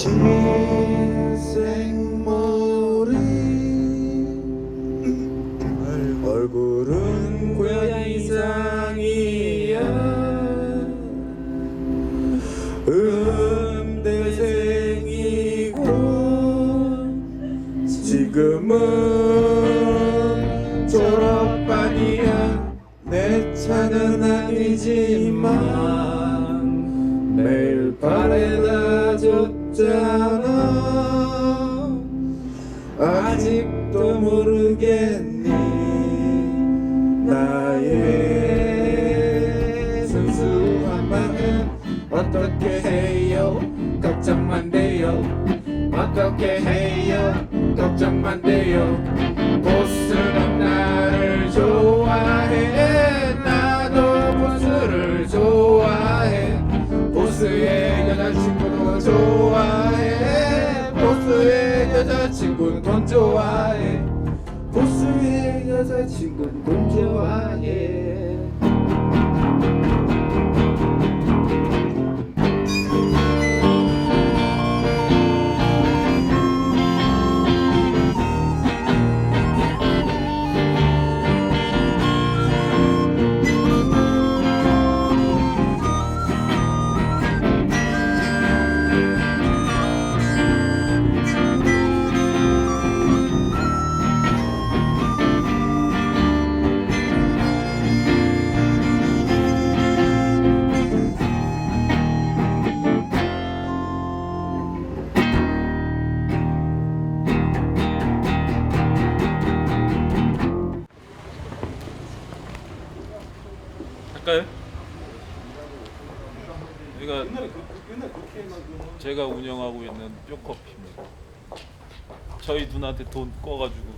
긴 생머리 얼굴은 고양이상이야 음대생이고 지금은 졸업반이야 내 차는 아니지만 매일 바래다 줬잖아 아직도 모르겠니 나의 순수한 마음 어떻게 해요 걱정만 돼요 어떻게 해요 걱정만 돼요 보스는 나를 좋아해 나도 보스를 좋아해 보스의 여자친구도 좋아해 보스의 여자친구는 돈 좋아해 보스의 여자친구는 돈 좋아해 할까요? 여기가 제가 운영하고 있는 뼈커피입니다. 저희 누나한테 돈 꺼가지고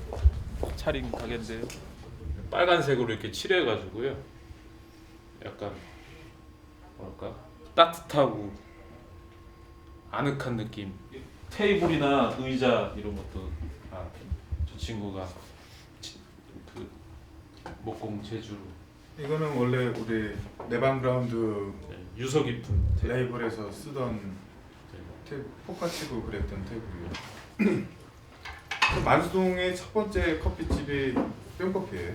차린 가게인데요. 빨간색으로 이렇게 칠해가지고요. 약간 뭐랄까 따뜻하고 아늑한 느낌. 테이블이나 의자 이런 것도 저 친구가 그 목공 제주로. 이거는 원래 우리 내방그라운드 유서 깊은 레이블에서 쓰던 포카 치고 그랬던 테이블이에요. 만수동의 첫 번째 커피집이 뿅커피예요.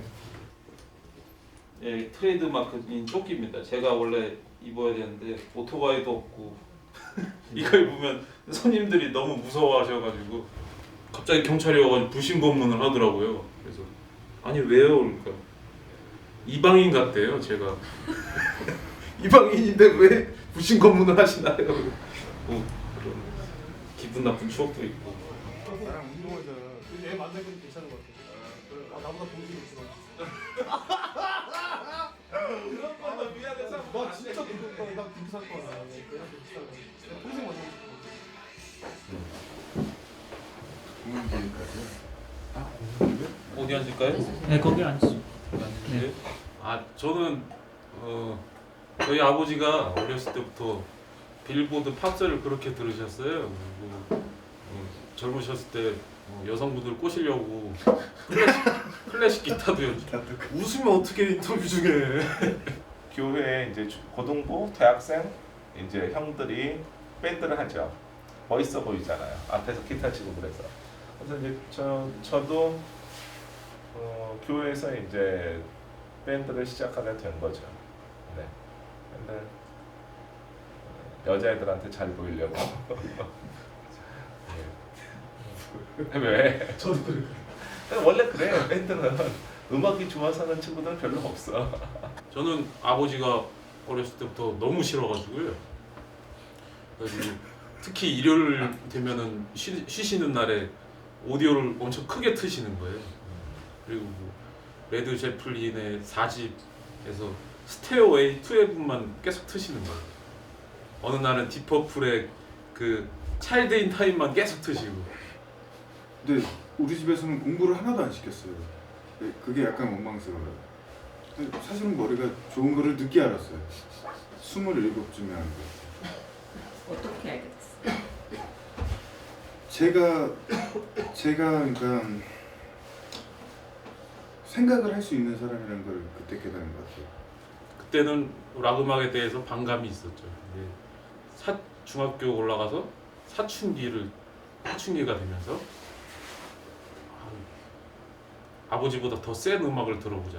예, 트레이드 마크인 조끼입니다. 제가 원래 입어야 되는데 오토바이도 없고 이거 입으면 손님들이 너무 무서워하셔가지고 갑자기 경찰이 와가지고 불신 검문을 하더라고요. 그래서 아니 왜요? 그러니까 이방인 같대요. 제가 이방인인데 왜 불신 검문을 하시나요? 뭐 그런 기분 나쁜 추억도 있고. 나랑 운동하자. 얘 만날 건 괜찮은 것 같아. 나보다 돈이 있어. 나 미안해서 나 진짜 부럽다. 나 김살 거야. 평생 만나고 공연기까지. 어디 앉을까요? 네, 거기 앉으시죠. 네. 저는 저희 아버지가 어렸을 때부터 빌보드 팝스를 그렇게 들으셨어요. 그리고 젊으셨을 때 여성분들 꼬시려고 클래식 기타도 웃으면 어떻게 인터뷰 중에? 교회에 이제 고등부, 대학생 이제 형들이 밴드를 하죠. 멋있어 보이잖아요. 앞에서 기타 치고 그래서. 그래서 이제 저도 교회에서 이제 밴드를 시작하게 된 거죠. 네. 근데 여자애들한테 잘 보이려고. 네. 왜? 저도 그래. 원래 그래. 밴드는 음악이 좋아서 하는 친구들은 별로 없어. 저는 아버지가 어렸을 때부터 너무 싫어가지고요. 그래서 특히 일요일 되면은 쉬시는 날에 오디오를 엄청 크게 트시는 거예요. 그리고 뭐 레드 제플린의 4집에서 스테어웨이 2앱만 계속 트시는 거예요. 어느 날은 디퍼플의 그 차일드 인 타임만 계속 트시고. 근데 우리 집에서는 공부를 하나도 안 시켰어요. 그게 약간 원망스러워요. 근데 사실은 머리가 좋은 거를 늦게 알았어요. 27쯤에 한 거. 어떻게 알겠어? 제가 그러니까 생각을 할 수 있는 사람이라는 걸 그때 깨달은 것 같아요. 그때는 락 음악에 대해서 반감이 있었죠. 중학교 올라가서 사춘기가 되면서 아버지보다 더 센 음악을 들어보자.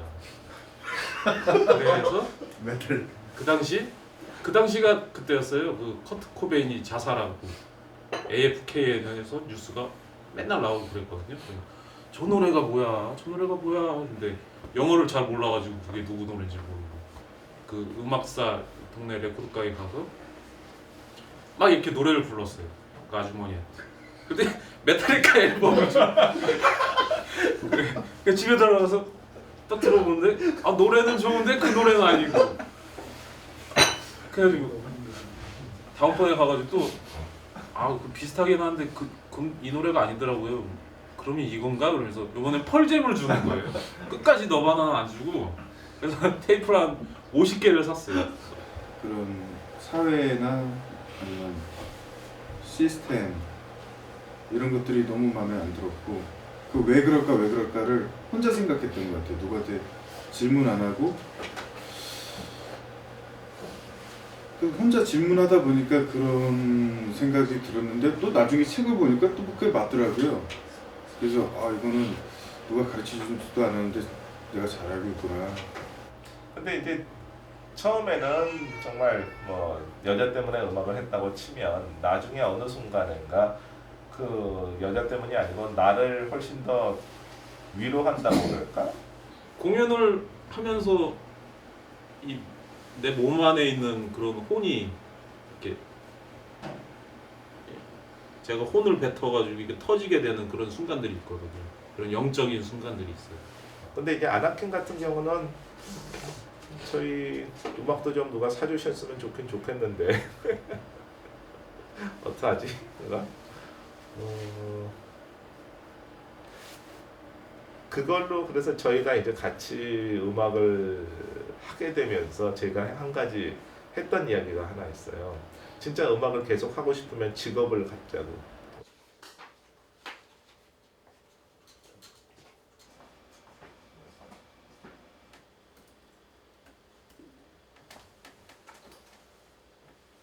그래서 메탈. 그 당시가 그때였어요. 그 커트 코베인이 자살하고 AFK에서 뉴스가 맨날 나오고 그랬거든요. 저 노래가 뭐야? 근데 영어를 잘 몰라가지고 그게 누구 노래인지 모르고 그 음악사 동네 레코드가게 가서 막 이렇게 노래를 불렀어요. 그 아주머니한테. 근데 메탈리카 앨범을 좀 그래 집에 들어가서 딱 들어보는데 노래는 좋은데 그 노래는 아니고 그래가지고 다음번에 가가지고 또 그 비슷하긴 한데 이 노래가 아니더라고요. 그러면 이건가? 그러면서 이번엔 펄잼을 주는 거예요. 끝까지 너바나는 안 주고 그래서 테이프를 한 50개를 샀어요. 그런 사회나 아니면 시스템 이런 것들이 너무 마음에 안 들었고 그 왜 그럴까를 혼자 생각했던 것 같아요. 누구한테 질문 안 하고 혼자 질문하다 보니까 그런 생각이 들었는데 또 나중에 책을 보니까 또 그게 맞더라고요. 그래서 이거는 누가 가르쳐주지도 않았는데 내가 잘 알고 있구나. 근데 이제 처음에는 정말 뭐 여자 때문에 음악을 했다고 치면 나중에 어느 순간인가 그 여자 때문이 아니고 나를 훨씬 더 위로한다고 그럴까? 공연을 하면서 내 몸 안에 있는 그런 혼이 이렇게 제가 혼을 뱉어가지고 이게 터지게 되는 그런 순간들이 있거든요. 그런 영적인 순간들이 있어요. 근데 이제 아나킨 같은 경우는 저희 음악도 좀 누가 사주셨으면 좋겠는데 어떡하지? 내가? 그걸로 그래서 저희가 이제 같이 음악을 하게 되면서 제가 한 가지 했던 이야기가 하나 있어요. 진짜 음악을 계속 하고 싶으면 직업을 갖자고.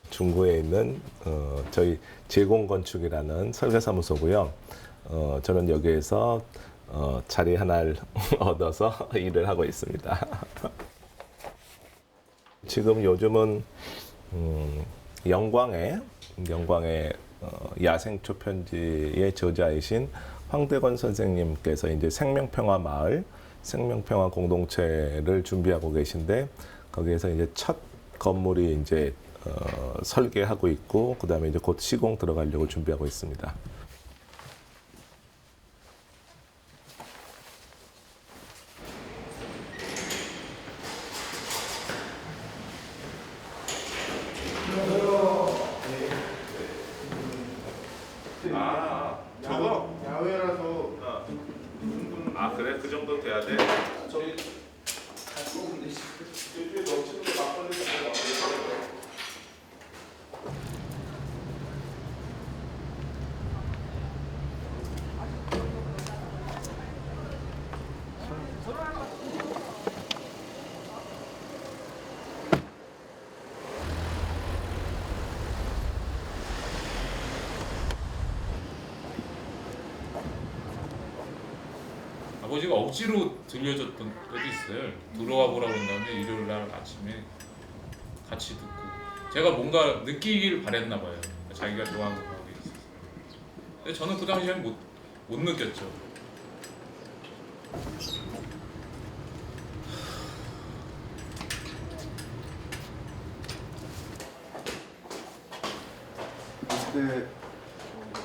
중구에 있는 저희 제공건축이라는 설계사무소고요. 저는 여기에서 자리 하나를 얻어서 일을 하고 있습니다. 지금 요즘은 영광의 야생초 편지의 저자이신 황대건 선생님께서 이제 생명평화 마을, 생명평화 공동체를 준비하고 계신데 거기에서 이제 첫 건물이 이제 설계하고 있고 그다음에 이제 곧 시공 들어가려고 준비하고 있습니다. 저거? 야외라서 그래? 그 정도 돼야 돼? 저기 갖고 근데 요즘에 넘치는 거 막걸리 아버지가 억지로 들려줬던 때도 있어요. 들어와 보라고 한 다음에 일요일 날 아침에 같이 듣고 제가 뭔가 느끼길 바랬나 봐요. 자기가 좋아하는 음악이 있어서. 근데 저는 그 당시에는 못 느꼈죠. 그때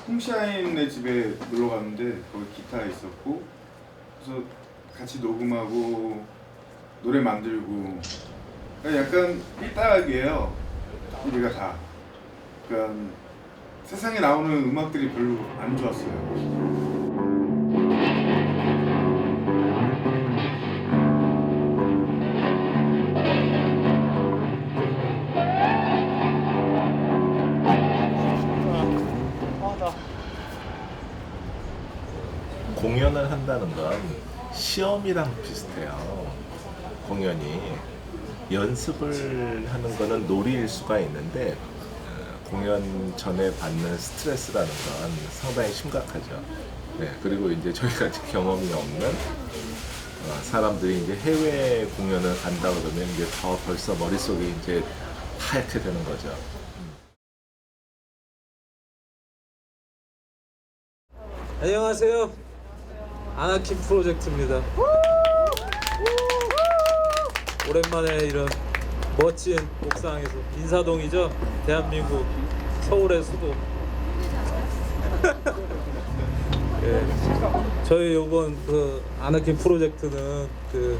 홈샤인네 집에 놀러 갔는데 거기 기타 있었고 그래서 같이 녹음하고 노래 만들고 약간 삐딱이에요. 우리가 다. 그러니까 세상에 나오는 음악들이 별로 안 좋았어요. 공연을 한다는 건 시험이랑 비슷해요. 공연이 연습을 하는 거는 놀이일 수가 있는데 공연 전에 받는 스트레스라는 건 상당히 심각하죠. 네, 그리고 이제 저희가 아직 경험이 없는 사람들이 이제 해외 공연을 간다 그러면 이제 더 벌써 머릿속에 이제 하얗게 되는 거죠. 안녕하세요. 아나킴 프로젝트입니다. 오랜만에 이런 멋진 옥상에서 인사동이죠. 대한민국 서울의 수도. 예, 저희 요번 그 아나킴 프로젝트는 그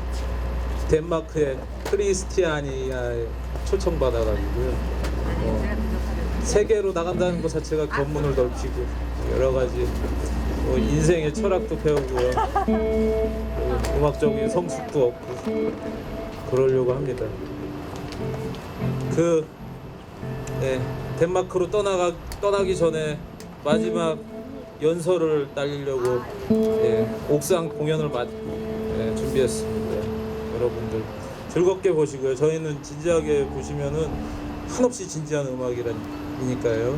덴마크의 크리스티아니아에 초청받아가지고요. 세계로 나간다는 것 자체가 견문을 넓히고 여러 가지 인생의 철학도 배우고요. 음악적인 성숙도 얻고 그러려고 합니다. 덴마크로 떠나기 전에 마지막 연설을 날리려고 옥상 공연을 준비했습니다. 여러분들 즐겁게 보시고요. 저희는 진지하게 보시면은 한없이 진지한 음악이니까요.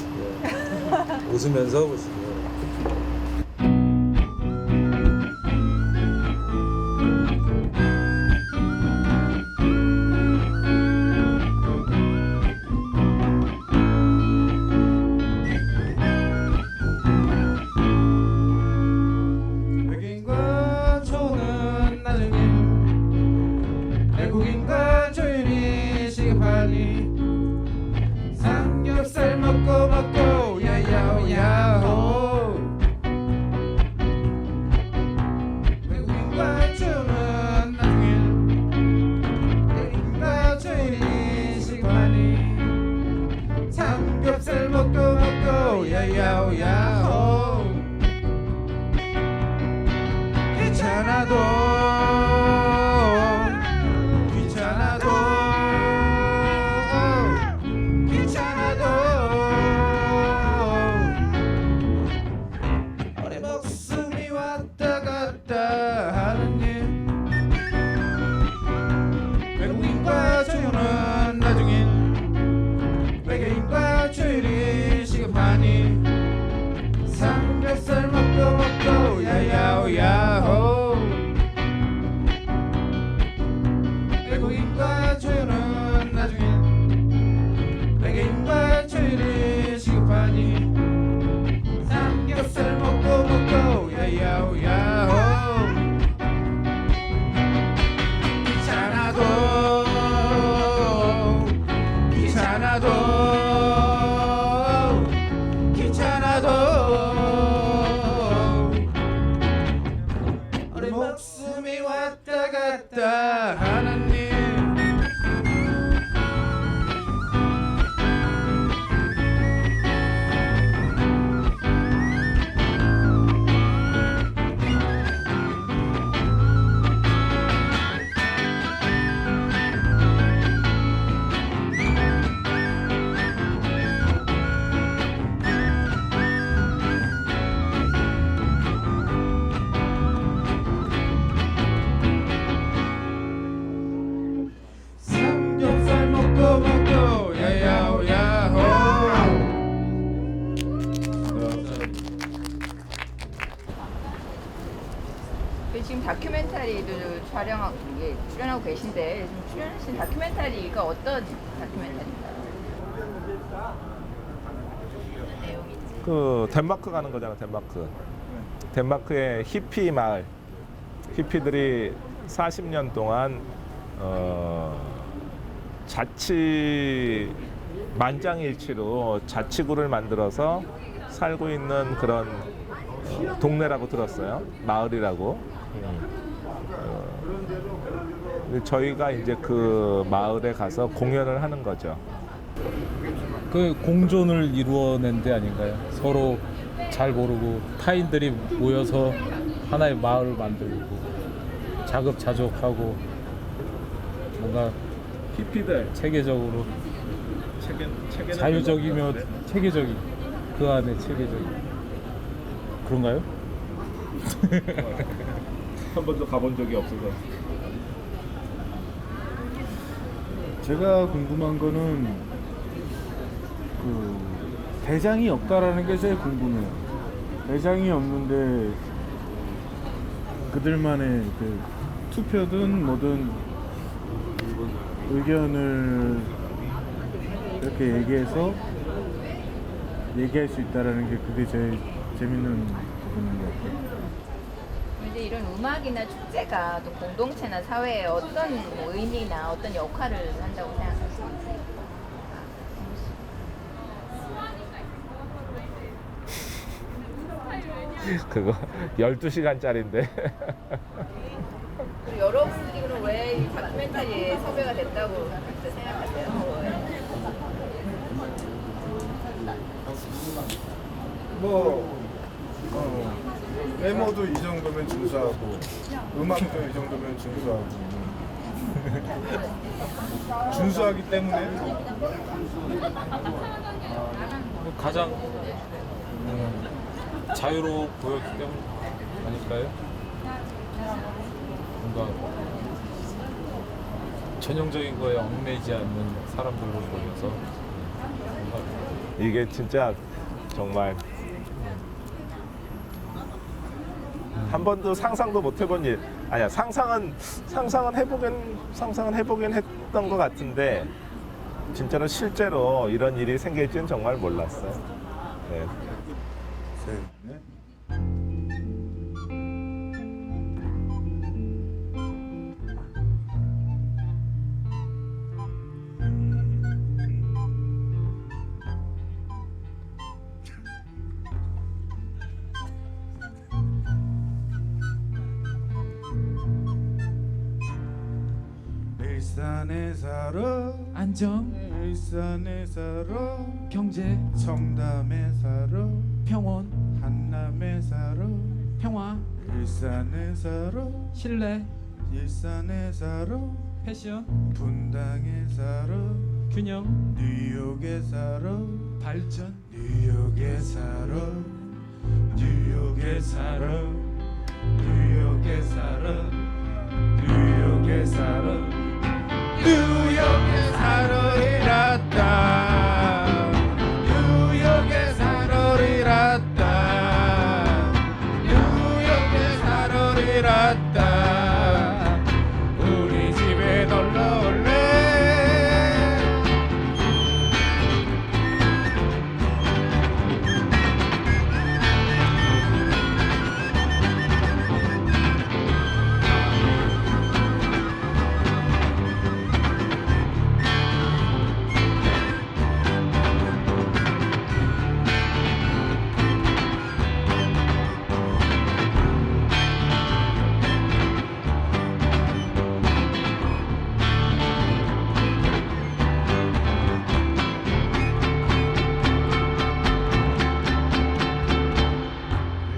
웃으면서 보시고요. 외국인과 초는 나중에 외국인과 조율이 시급하니 삼겹살 먹고 야야야호 외국인과 초는 나중에 외국인과 조율이 시급하니 삼겹살 먹고 야야야호 귀찮아도 우리 목숨이 왔다 갔다 하는 일 외국인과 조율은 나중엔 외계인과 조율이 시급하니 삼겹살 먹고 야야야호 외국인과 조율은 나중엔 외계인과 조율이 시급하니 삼겹살 먹고 야야야호 귀찮아도 우리 목숨이 왔다 갔다 하는 일 삼겹살 먹고 야야야호 지금 다큐멘터리도 촬영하고 출연하고 계신데 지금 출연하신 다큐멘터리가 어떤 다큐멘터리인가요? 어떤 내용인지. 그 덴마크 가는 거잖아, 덴마크. 덴마크의 히피 마을. 히피들이 40년 동안 만장일치로 자치구를 만들어서 살고 있는 그런 동네라고 들었어요. 마을이라고. 저희가 이제 그 마을에 가서 공연을 하는 거죠. 그 공존을 이루어낸 데 아닌가요? 서로 잘 모르고 타인들이 모여서 하나의 마을을 만들고 자급자족하고 뭔가 히피들 체계적으로 자유적이며 체계적인 그 안에 체계적인 그런가요? 한 번도 가본 적이 없어서. 제가 궁금한 거는 그 그 대장이 없다라는 게 제일 궁금해요. 대장이 없는데 그들만의 그 투표든 뭐든 의견을 이렇게 얘기할 수 있다라는 게 그게 제일 재밌는 부분인 것 같아요. 이제 이런 음악이나 축제가 또 공동체나 사회에 어떤 의미나 어떤 역할을 한다고 생각하시는지. 그거 12시간짜리인데. 그리고 여러분들이 그럼 왜 이 다큐멘터리에 섭외가 됐다고 생각하세요? 외모도 이 정도면 준수하고 음악도 이 정도면 준수하고 준수하기 때문에 가장 자유로워 보였기 때문 아닐까요? 뭔가 전형적인 거에 얽매이지 않는 사람들로 보여서 뭔가 이게 진짜 정말 한 번도 상상도 못 해본 일. 아니야, 상상은 해보긴 했던 것 같은데 진짜로 실제로 이런 일이 생길지는 정말 몰랐어요. 네. 셋, 넷. 일산에 살아 안정, 일산에 살아 경제, 청담에 살아 평온, 한남에 살아 평화, 일산에 살아 신뢰, 일산에 살아 패션, 분당에 살아 균형, 뉴욕에 살아 발전, 뉴욕에 살아 뉴욕에 살아 뉴욕에 살아 뉴욕에 살아 뉴욕에 살아리라따 뉴욕에 살아리라따 뉴욕에 살아리라따 우리 집에 놀러 올래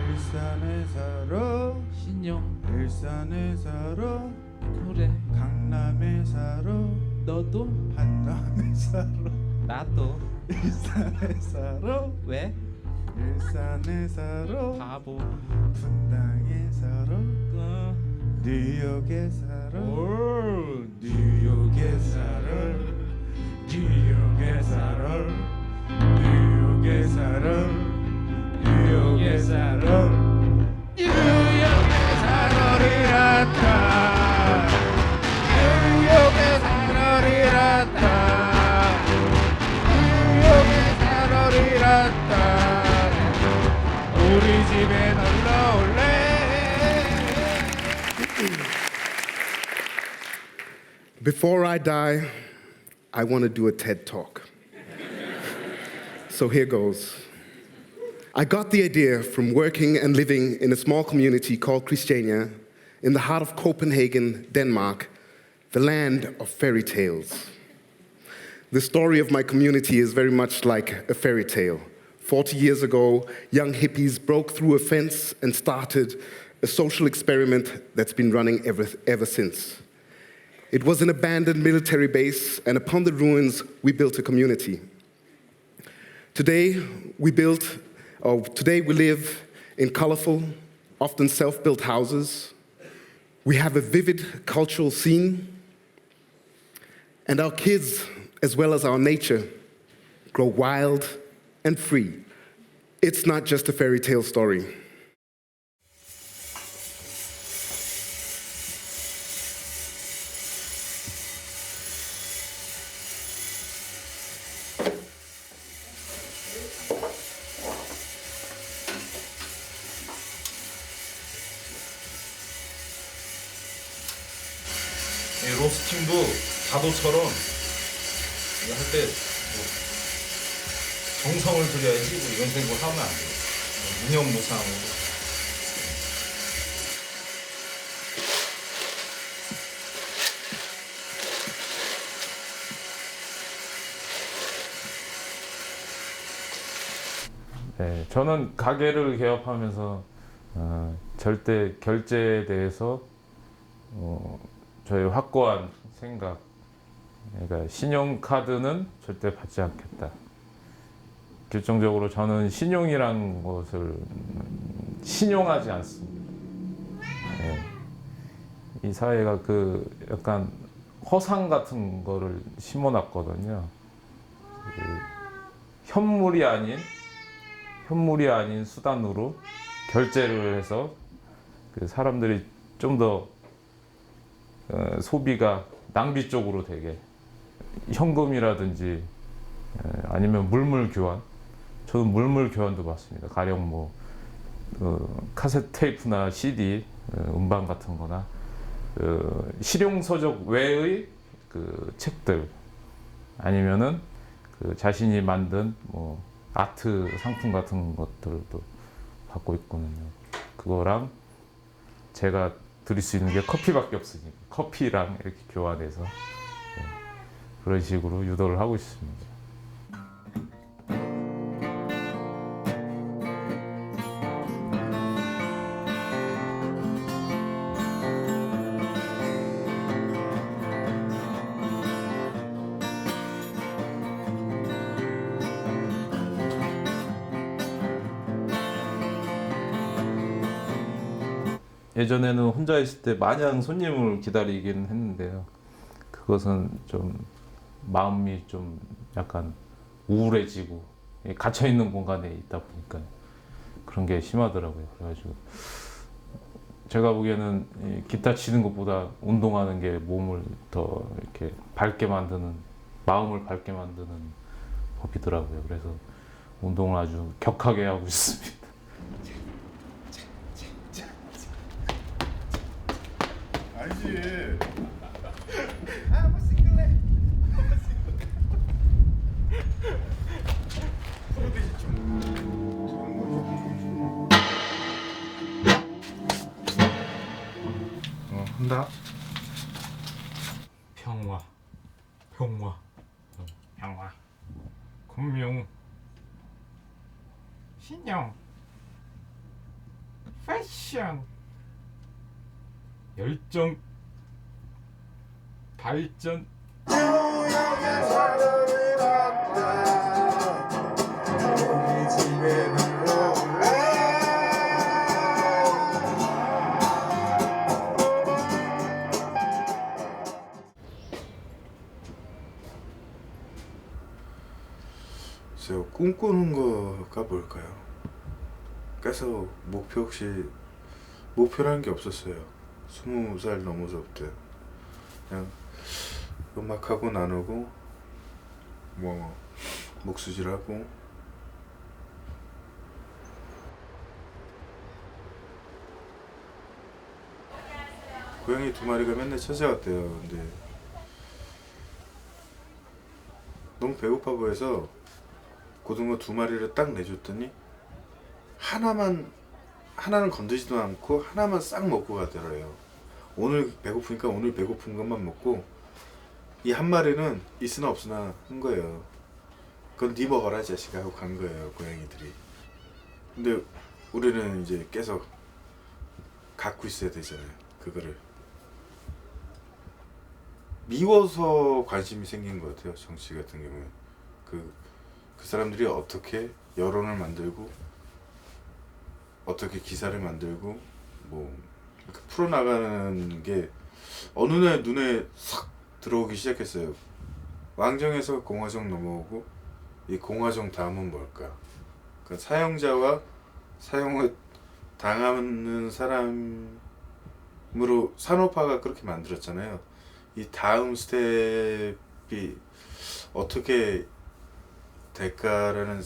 일산에 살아 신용, 일산에 살아 그래, 강남에 살아 너도, 한남에 살아 나도, 일산에 살아 왜? 일산에 살아 바보, 분당에 살아 뉴욕에 살아 뉴욕에 살아 뉴욕에 살아 뉴욕에 살아 뉴욕에 살아 뉴욕에 살아리라타 뉴욕에 살아리라타 뉴욕에 살아리라타 우리 집에 놀러 올래 Before I die, I want to do a TED Talk. So here goes. I got the idea from working and living in a small community called Christiania in the heart of Copenhagen, Denmark, the land of fairy tales. The story of my community is very much like a fairy tale. 40 years ago, young hippies broke through a fence and started a social experiment that's been running ever since. It was an abandoned military base, and upon the ruins, we built a community. Today we live in colorful, often self-built houses. We have a vivid cultural scene, and our kids, as well as our nature, grow wild and free. It's not just a fairy tale story. 로스팅도 자도처럼 할 때 정성을 들여야지 이런 생각을 하면 안 돼요. 무념무상으로. 네, 저는 가게를 개업하면서 절대 결제에 대해서 저의 확고한 생각, 그러니까 신용카드는 절대 받지 않겠다. 결정적으로 저는 신용이란 것을 신용하지 않습니다. 네. 이 사회가 그 약간 허상 같은 거를 심어놨거든요. 현물이 아닌 수단으로 결제를 해서 그 사람들이 좀 더 소비가 낭비 쪽으로 되게 현금이라든지 아니면 물물 교환. 저는 물물 교환도 받습니다. 가령 뭐 카세트 테이프나 CD, 음반 같은 거나 실용 서적 외의 그 책들 아니면은 그 자신이 만든 뭐 아트 상품 같은 것들도 받고 있거든요. 그거랑 제가 드릴 수 있는 게 커피밖에 없으니까 커피랑 이렇게 교환해서 그런 식으로 유도를 하고 있습니다. 예전에는 혼자 있을 때 마냥 손님을 기다리긴 했는데요. 그것은 좀 마음이 좀 약간 우울해지고 갇혀 있는 공간에 있다 보니까 그런 게 심하더라고요. 그래가지고 제가 보기에는 기타 치는 것보다 운동하는 게 몸을 더 이렇게 밝게 만드는, 마음을 밝게 만드는 법이더라고요. 그래서 운동을 아주 격하게 하고 있습니다. 알지. 한다. 평화, 평화, 금융, 신용, 패션, 열정, 발전. 제가 꿈꾸는 거가 뭘까요? 그래서 목표 혹시 목표라는 게 없었어요. 20살 넘어서 때 그냥 음악하고 나누고 뭐 목수질하고 고양이 2마리가 맨날 찾아왔대요. 근데 너무 배고파 보여서 고등어 2마리를 딱 내줬더니 하나는 건드지도 않고 하나만 싹 먹고 가더래요. 오늘 배고프니까 오늘 배고픈 것만 먹고 이 한 마리는 있으나 없으나 한 거예요. 그건 네 먹어라 자식아 하고 간 거예요, 고양이들이. 근데 우리는 이제 계속 갖고 있어야 되잖아요, 그거를. 미워서 관심이 생긴 것 같아요, 정치 같은 경우에. 그 사람들이 어떻게 여론을 만들고 어떻게 기사를 만들고 뭐 이렇게 풀어나가는 게 어느 날 눈에 싹 들어오기 시작했어요. 왕정에서 공화정 넘어오고 이 공화정 다음은 뭘까? 그러니까 사용자와 사용을 당하는 사람으로 산업화가 그렇게 만들었잖아요. 이 다음 스텝이 어떻게 될까라는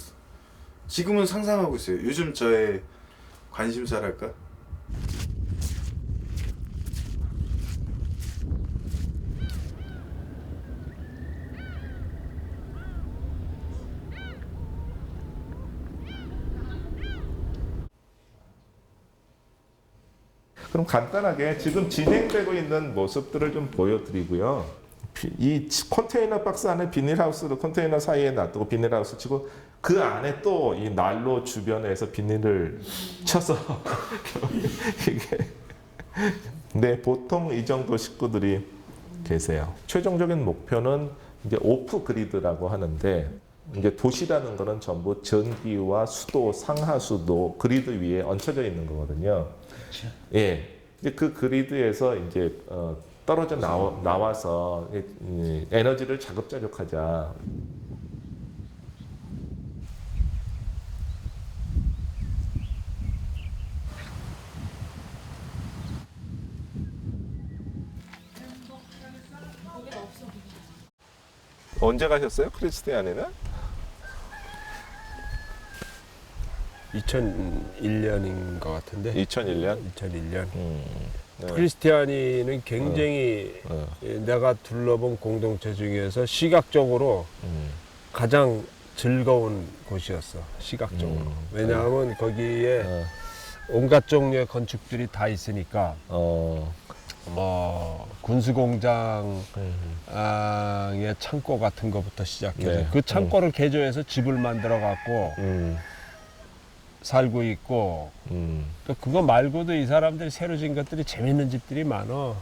지금은 상상하고 있어요. 요즘 저의 관심사랄까? 그럼 간단하게 지금 진행되고 있는 모습들을 좀 보여드리고요. 이 컨테이너 박스 안에 비닐하우스를 컨테이너 사이에 놔두고 비닐하우스 치고 그 안에 또 이 난로 주변에서 비닐을 쳐서 이게 네, 보통 이 정도 식구들이 계세요. 최종적인 목표는 이제 오프 그리드라고 하는데 이제 도시라는 거는 전부 전기와 수도, 상하수도 그리드 위에 얹혀져 있는 거거든요. 예, 이제 그 그리드에서 이제 떨어져 나와서 에너지를 자급자족하자. 언제 가셨어요, 크리스티아니아는? 2001년인 것 같은데. 2001년? 2001년. 네. 크리스티아니는 굉장히 내가 둘러본 공동체 중에서 시각적으로 가장 즐거운 곳이었어. 시각적으로. 왜냐하면 거기에 온갖 종류의 건축들이 다 있으니까 뭐 군수공장의 창고 같은 것부터 시작해서 네. 그 창고를 개조해서 집을 만들어 갖고 살고 있고 또 그거 말고도 이 사람들이 새로 지은 것들이 재밌는 집들이 많어.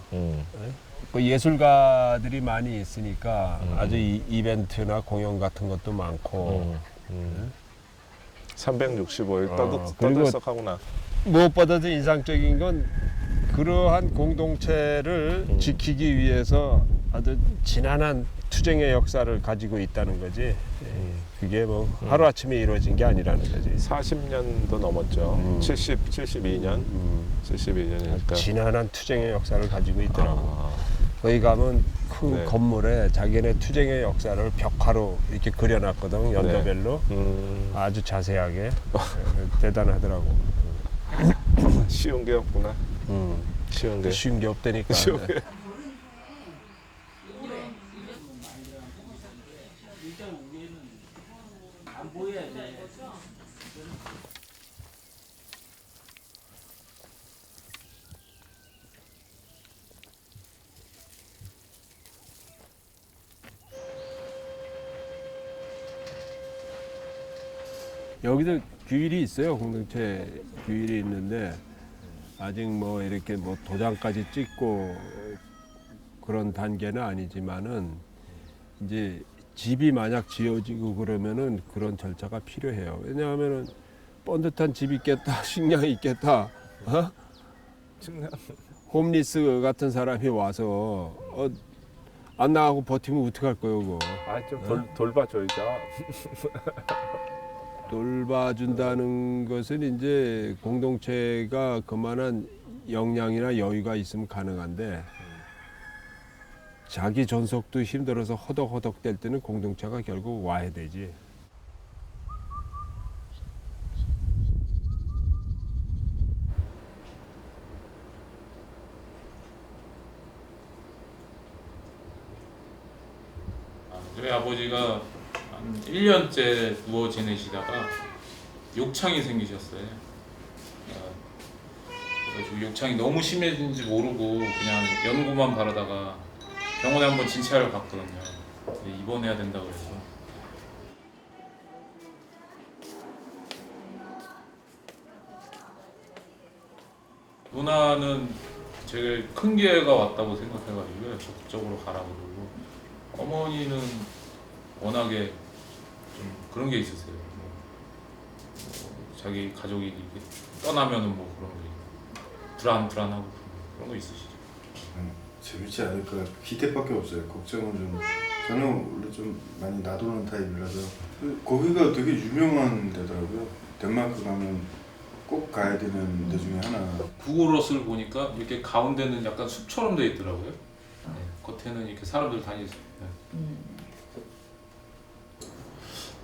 그 예술가들이 많이 있으니까 아주 이벤트나 공연 같은 것도 많고 365일 그리고 떠들썩하구나. 무엇보다도 인상적인 건 그러한 공동체를 지키기 위해서 아주 지난한 투쟁의 역사를 가지고 있다는 거지. 그게 뭐 하루아침에 이루어진 게 아니라는 거지. 40년도 넘었죠. 72년. 72년이니까. 지난한 투쟁의 역사를 가지고 있더라고. 거기 가면 큰 네. 건물에 자기네 투쟁의 역사를 벽화로 이렇게 그려놨거든. 연도별로. 아주 자세하게. 대단하더라고. 쉬운 게 없구나. 쉬운 게 없다니까. 쉬운 게. 여기도 규율이 있어요. 공동체 규율이 있는데 아직 뭐 이렇게 뭐 도장까지 찍고 그런 단계는 아니지만은 이제 집이 만약 지어지고 그러면은 그런 절차가 필요해요. 왜냐하면은 번듯한 집 있겠다, 식량이 있겠다, 홈리스 같은 사람이 와서 안 나가고 버티면 어떡할 거예요, 그거? 좀 돌봐줘야죠. 돌봐준다는 것은 이제 공동체가 그만한 역량이나 여유가 있으면 가능한데 자기 존속도 힘들어서 허덕허덕 될 때는 공동체가 결국 와야 되지. 저희 아버지가 한 1년째 누워 지내시다가 욕창이 생기셨어요. 그래서 욕창이 너무 심해진지 모르고 그냥 연고만 바르다가 병원에 한번 진찰을 갔거든요. 근데 입원해야 된다고 해서. 누나는 제일 큰 기회가 왔다고 생각해가지고요. 적극적으로 가라고 그러고, 어머니는 워낙에 좀 그런 게 있으세요. 뭐 자기 가족이 이렇게 떠나면은 뭐 그런 게 불안하고 그런 거 있으시죠. 재밌지 않을까 기대밖에 없어요. 걱정은 좀 저는 원래 좀 많이 놔두는 타입이라서 거기가 되게 유명한 데더라고요. 덴마크 가면 꼭 가야 되는 데 중에 하나. 구글 어스를 보니까 이렇게 가운데는 약간 숲처럼 돼 있더라고요. 네, 겉에는 이렇게 사람들 다니는. 네.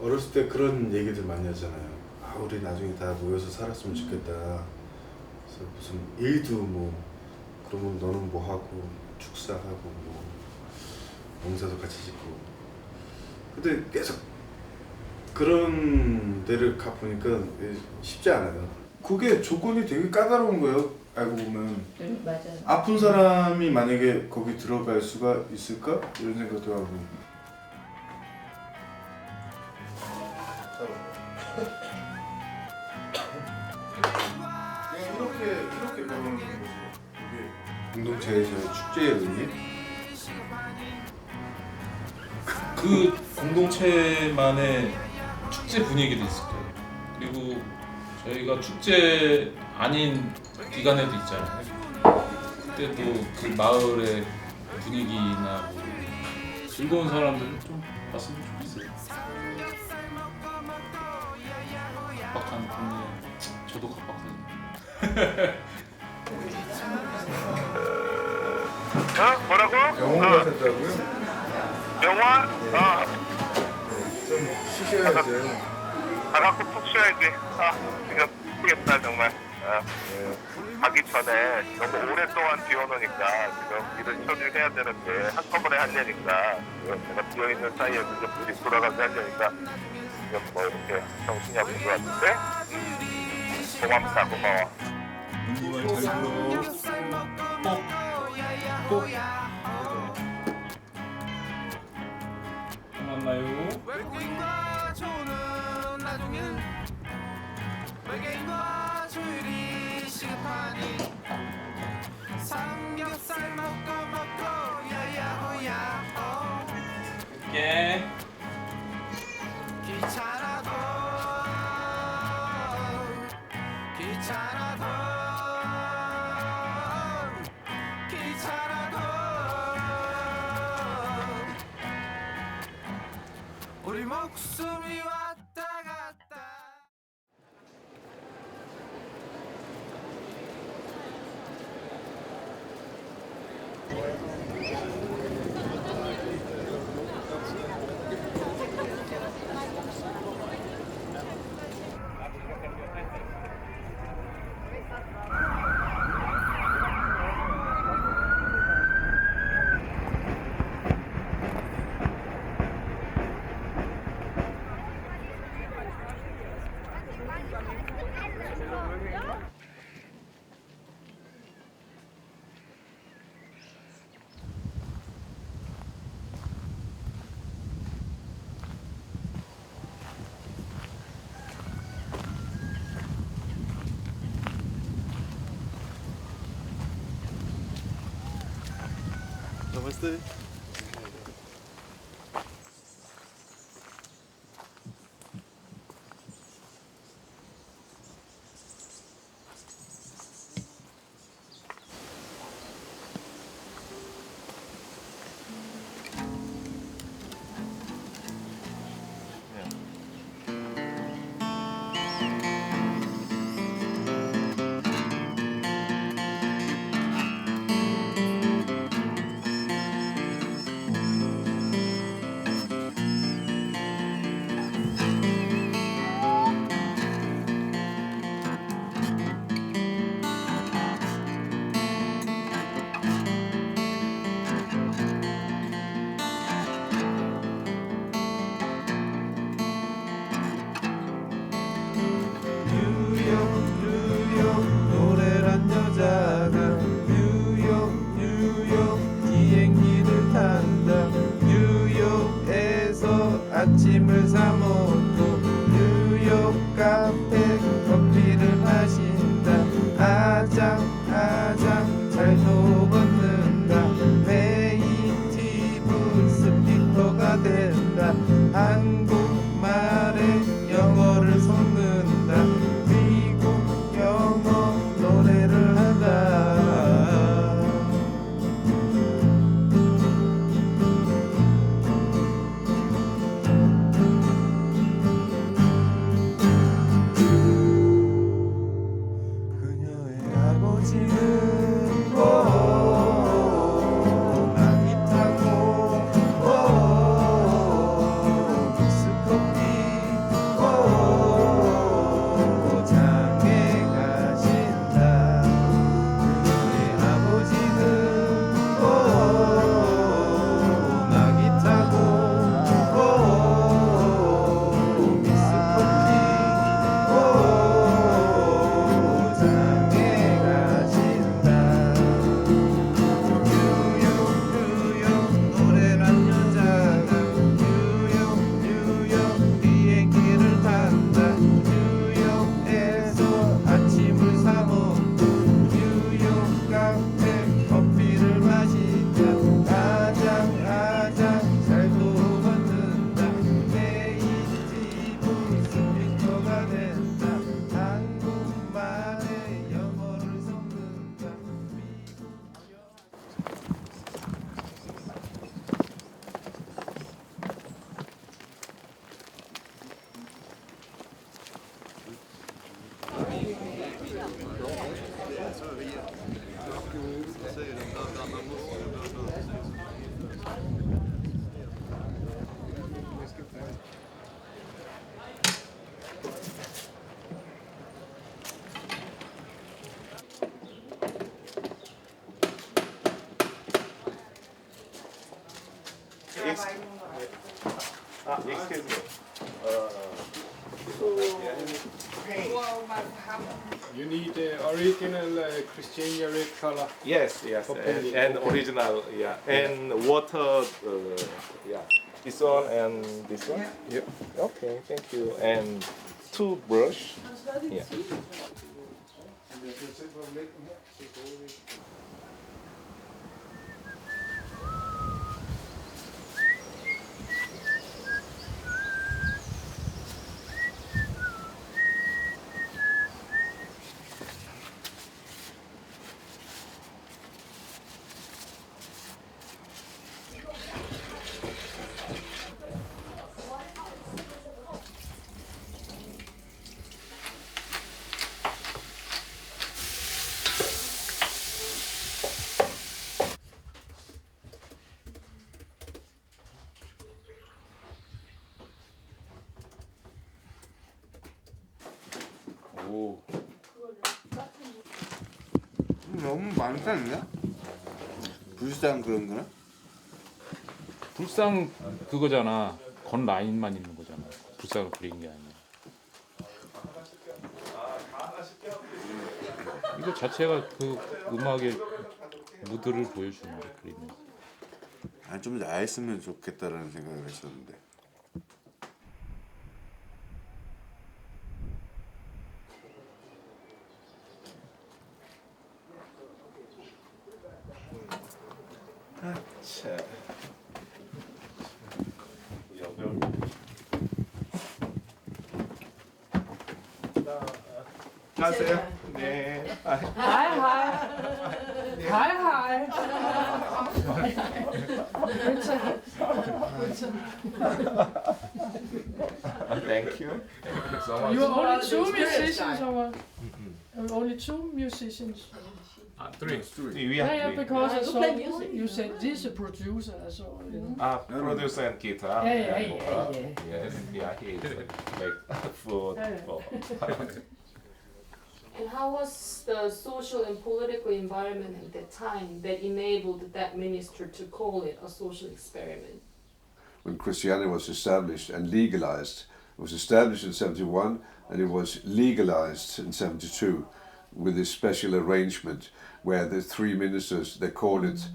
어렸을 때 그런 얘기들 많이 하잖아요. 아, 우리 나중에 다 모여서 살았으면 좋겠다. 그래서 무슨 일도 뭐 그러면 너는 뭐 하고 축사하고 뭐 농사도 같이 짓고. 근데 계속 그런 데를 가 보니까 쉽지 않아요. 그게 조건이 되게 까다로운 거예요. 알고 보면. 맞아요. 아픈 사람이 만약에 거기 들어갈 수가 있을까? 이런 생각도 하고. 이렇게 보는 거죠. 이게 공동체에서의 축제의 의미? 그 공동체만의 축제 분위기도 있을 거예요. 그리고 저희가 축제 아닌 기간에도 있잖아요. 그때도 그 마을의 분위기나 뭐 즐거운 사람들은 좀 봤으면 좋겠어요. 각박한 분위기, 저도 각박해요. 뭐라고? 병원 가셨다고요? 영화? 좀 쉬셔야죠. 가갖고 푹 쉬어야지. 지금 미치겠다 정말. 가기 전에 너무 오랫동안 비워놓으니까 지금 일을 처리해야 되는데 한꺼번에 하려니까 내가 비어있는 사이에 좀 일이 돌아가게 하려니까 지금 뭐 이렇게 정신이 없는 것 같은데 고맙다 고마워. 말 잘 들어. 꼭 만나요. 외국인과 조는 나중엔 외계인과 조율이 시급하니 삼겹살 먹고 야야호야 예. 귀찮아도 귀찮아도 귀찮아도 우리 목숨이 왔다 갔다 Namaste. 노래란 여자가 뉴욕 비행기를 탄다. 뉴욕에서 아침을 사 먹고 뉴욕 카페 커피를 마신다. 아장 잘도 걷는다. 네이티브 스피커가 된다. 한국말에 영어를 섞는다. 미국 영어 노래를 한다. Excuse me. You need the original Christiania red color. Yes, and original, yeah, and water, yeah. This one and this one. Yep. Okay, thank you. And toothbrush. Yeah. 오. 너무 많지 않냐? 불상 그런 거는? 불상 그거잖아. 건 라인만 있는 거잖아. 불상을 그린 게 아니야. 이거 자체가 그 음악의 무드를 보여주는 게 그림이. 아니 좀 나았으면 좋겠다라는 생각을 했었는데. 자. 안녕하세요. 네. Hej, hej. Thank you. You are only two musicians, or only two musicians? Three. We Yeah, have because I saw you said this is a producer. I saw. producer and guitar. Yeah. Yes, yeah, he is make food. For And how was the social and political environment at that time that enabled that minister to call it a social experiment? When Christianity was established and legalized, it was established in 71 and it was legalized in 72 with this special arrangement where the three ministers, they called it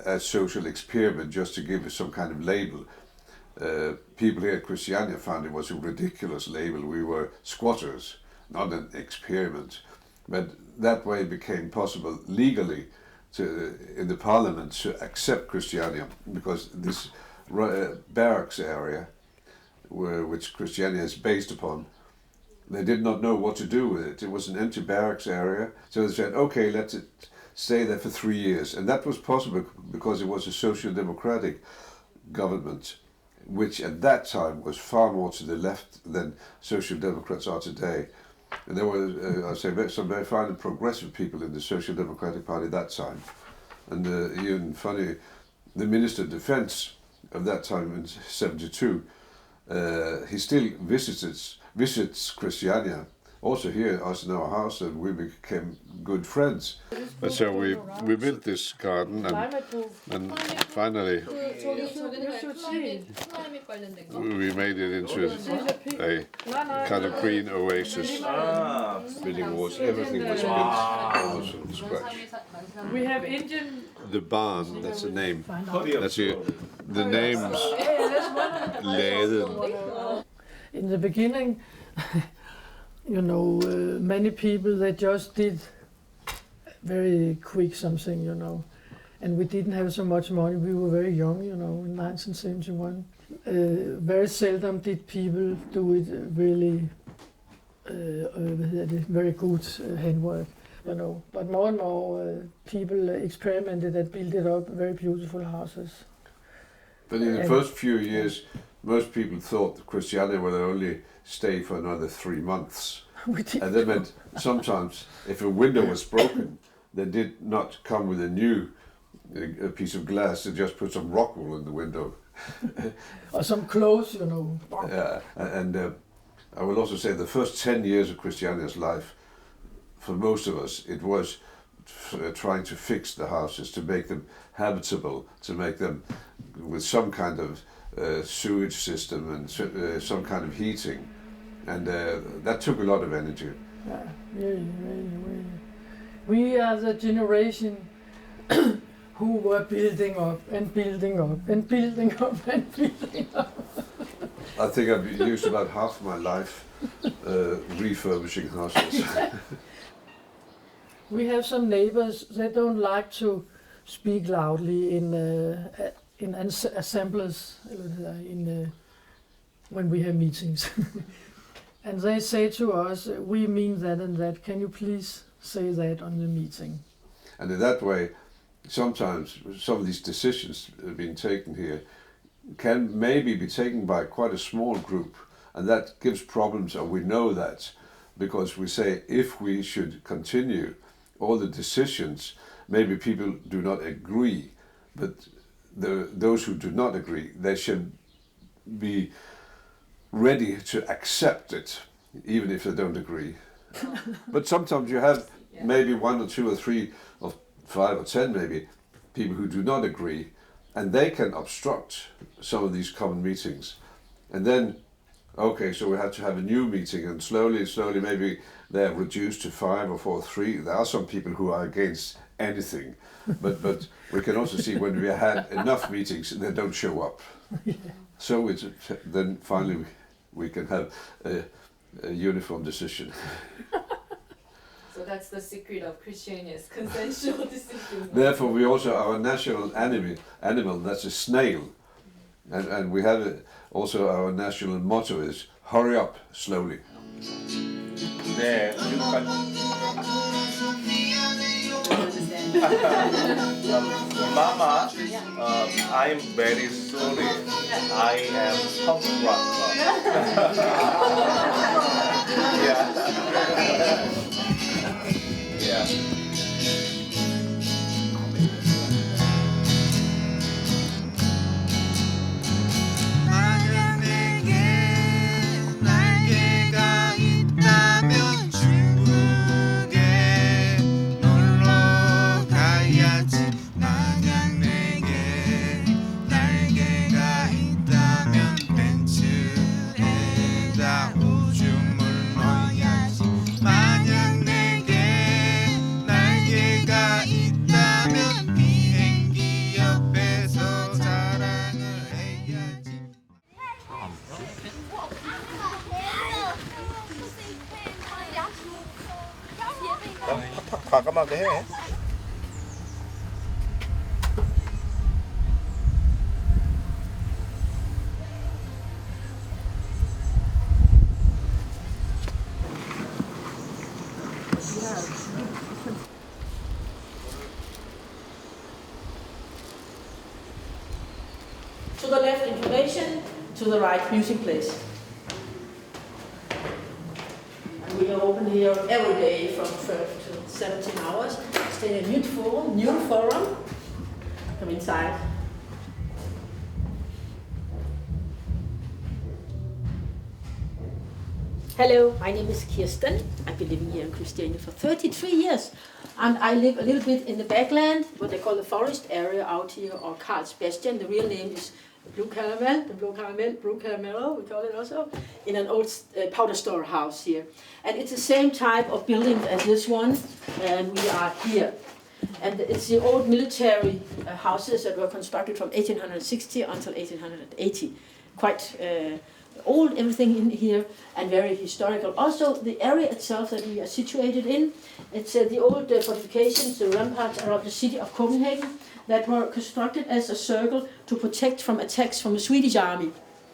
a social experiment just to give it some kind of label. People here at Christiania found it was a ridiculous label. We were squatters, not an experiment. But that way it became possible legally in the parliament to accept Christiania, because this barracks area, which Christiania is based upon, they did not know what to do with it. It was an empty barracks area, so they said, okay, let it stay there for 3 years. And that was possible because it was a social democratic government, which at that time was far more to the left than social democrats are today. And there were, I say, some very fine and progressive people in the Social Democratic Party at that time. And even funny, the Minister of Defense of that time in 72, he still visits Christiania, also here us in our house, and we became good friends. And so we built this garden, and finally we made it into a kind of green oasis. Building walls, everything was built almost from scratch. We have Indian. The barn, that's the name. That's the name's Laden. In the beginning, you know, many people, they just did very quick something, you know, and we didn't have so much money. We were very young, you know, in 1971. Very seldom did people do it really very good handwork, you know. But more and more people experimented and built it up, very beautiful houses. But in the first few years, most people thought that Christianity would only stay for another 3 months. And that meant sometimes if a window was broken, they did not come with a new piece of glass. They just put some rock wool in the window. Or some clothes, you know. Yeah, and I will also say the first 10 years of Christiania's life, for most of us, it was trying to fix the houses, to make them habitable, to make them with some kind of sewage system and some kind of heating. And that took a lot of energy. Yeah, really. We are the generation who were building up and building up and building up and building up. I think I've used about half my life refurbishing houses. We have some neighbors that don't like to speak loudly in assemblies when we have meetings. And they say to us, we mean that and that, can you please say that on the meeting? And in that way, sometimes some of these decisions that have been taken here can maybe be taken by quite a small group, and that gives problems, and we know that, because we say if we should continue all the decisions, maybe people do not agree, but those who do not agree, they should be ready to accept it, even if they don't agree. But sometimes you have maybe 1 or 2 or 3 or 5 or 10 maybe people who do not agree, and they can obstruct some of these common meetings. And then, okay, so we have to have a new meeting, and slowly maybe they're reduced to 5 or 4 or 3. There are some people who are against anything, but we can also see when we had enough meetings, they don't show up. Yeah. So then finally we can have a uniform decision. So that's the secret of Christiania's consensual decision. Therefore, we also, our national animal, that's a snail. And we have also our national motto is Hurry Up Slowly. 네, Mama, I'm very sorry. I am punk rocker. Yeah. 만약 내게 날개가 있다면 중국에 놀러 가야지. 만약 내게 날개가 있다면 벤츠에다 오줌을 넣어야지. 만약 내게 날개가 있다면 비행기 옆에서 자랑을 해야지. 과감하게 해. To the left, information. To the right, music place. And we are open here every day from 12 to 17 hours. Stay in a new forum. Come inside. Hello, my name is Kirsten. I've been living here in Christiania for 33 years. And I live a little bit in the backland, what they call the forest area out here, or Karlsbastian. The real name is Blue Caramel, Blue Caramel, we call it also, in an old powder store house here. And it's the same type of building as this one, and we are here. And it's the old military houses that were constructed from 1860 until 1880. Quite old, everything in here, and very historical. Also, the area itself that we are situated in, it's the old fortifications, the ramparts around the city of Copenhagen, that were constructed as a circle to protect from attacks from the Swedish army.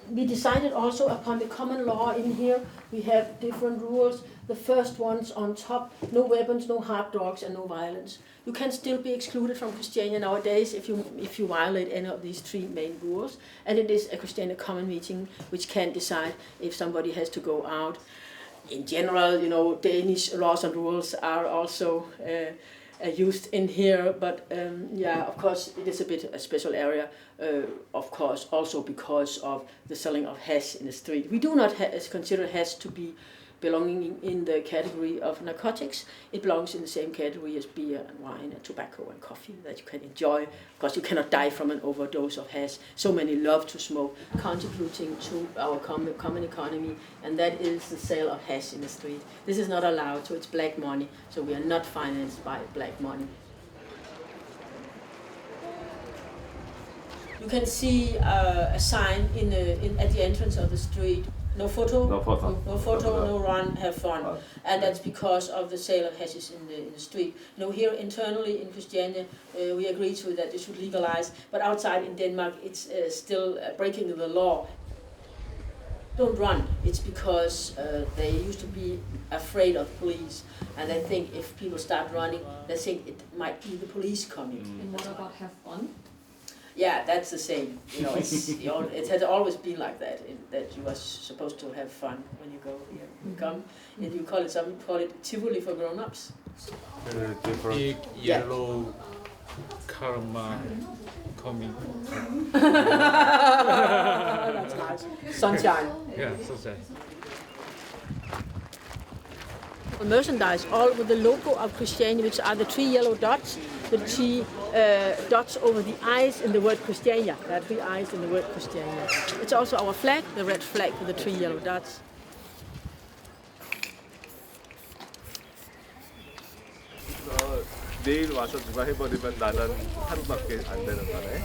We decided also upon the common law in here. We have different rules. The first ones on top, no weapons, no hard drugs, and no violence. You can still be excluded from Christiania nowadays if you violate any of these 3 main rules. And it is a Christiania common meeting which can decide if somebody has to go out. In general, Danish laws and rules are also used in here, but yeah, of course, it is a bit a special area, of course, also because of the selling of hash in the street. We do not consider hash to be belonging in the category of narcotics. It belongs in the same category as beer and wine and tobacco and coffee that you can enjoy. Of course, you cannot die from an overdose of hash. So many love to smoke, contributing to our common economy, and that is the sale of hash in the street. This is not allowed, so it's black money, so we are not financed by black money. You can see a sign at the entrance of the street. No photo, no run, have fun. And that's because of the sale of hashish in the street. You know, here internally in Christiania, we agree to that it should legalize, but outside in Denmark, it's still breaking the law. Don't run. It's because they used to be afraid of police, and they think if people start running, they think it might be the police coming. And what about have fun? Yeah, that's the same. You know, it has always been like that. That you are supposed to have fun when you go here. You come, and you call it Tivoli for grown-ups. Big yellow karma coming. That's nice. Sunshine. Yeah, sunshine. Merchandise, all with the logo of Christiania, which are the 3 yellow dots, the 3 dots over the eyes in the word Christiania. There are 3 eyes in the word Christiania. It's also our flag, the red flag with the 3 yellow dots. 내일 와서 누가 해버리면 나는 하루밖에 안 되는 거네.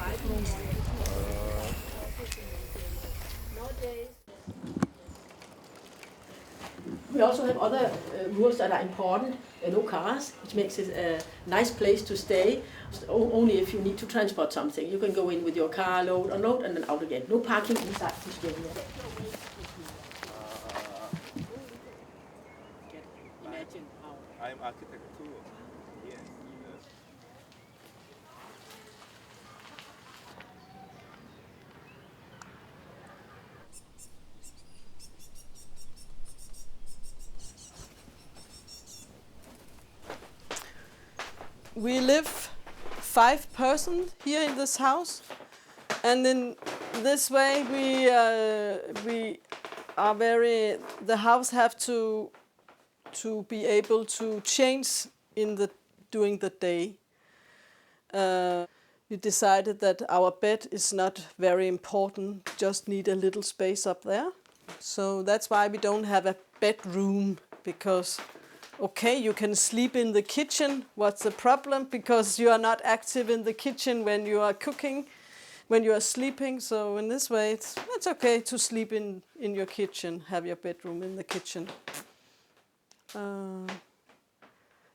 We also have other rules that are important. No cars, which makes it a nice place to stay. Only if you need to transport something. You can go in with your car, load, unload, and then out again. No parking inside Christiania. Imagine how. I'm architect too. Yes. We live 5 persons here in this house, and in this way we are very. The house have to be able to change during the day. We decided that our bed is not very important, just need a little space up there. So that's why we don't have a bedroom, because okay, you can sleep in the kitchen. What's the problem? Because you are not active in the kitchen when you are cooking, when you are sleeping. So in this way, it's okay to sleep in your kitchen, have your bedroom in the kitchen.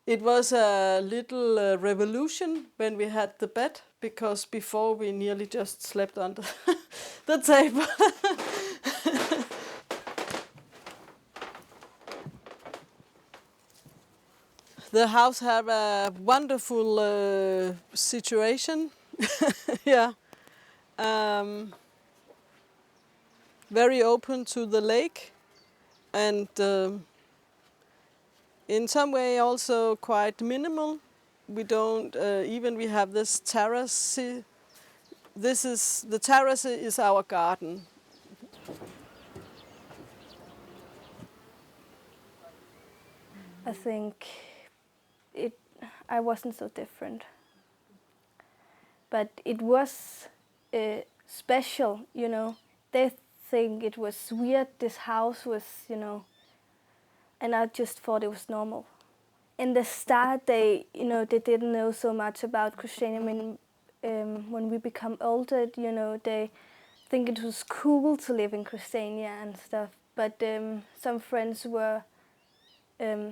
It was a little revolution when we had the bed, because before we nearly just slept under the table. The house have a wonderful situation. Yeah. Very open to the lake, and in some way also quite minimal. We don't even we have this terrace. The terrace is our garden. I think I wasn't so different, but it was special, you know. They think it was weird, this house was, you know, and I just thought it was normal. In the start, they didn't know so much about Christiania. I mean, when we become older, you know, they think it was cool to live in Christiania and stuff, but some friends were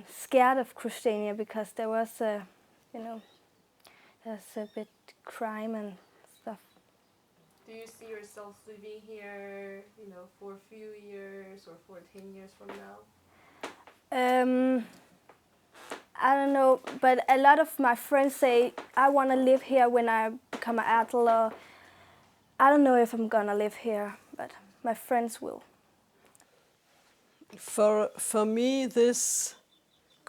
scared of Christiania because there was there's a bit crime and stuff. Do you see yourself living here, you know, for a few years or for 10 years from now? I don't know, but a lot of my friends say I want to live here when I become an adult. Or I don't know if I'm gonna live here, but my friends will. For me, this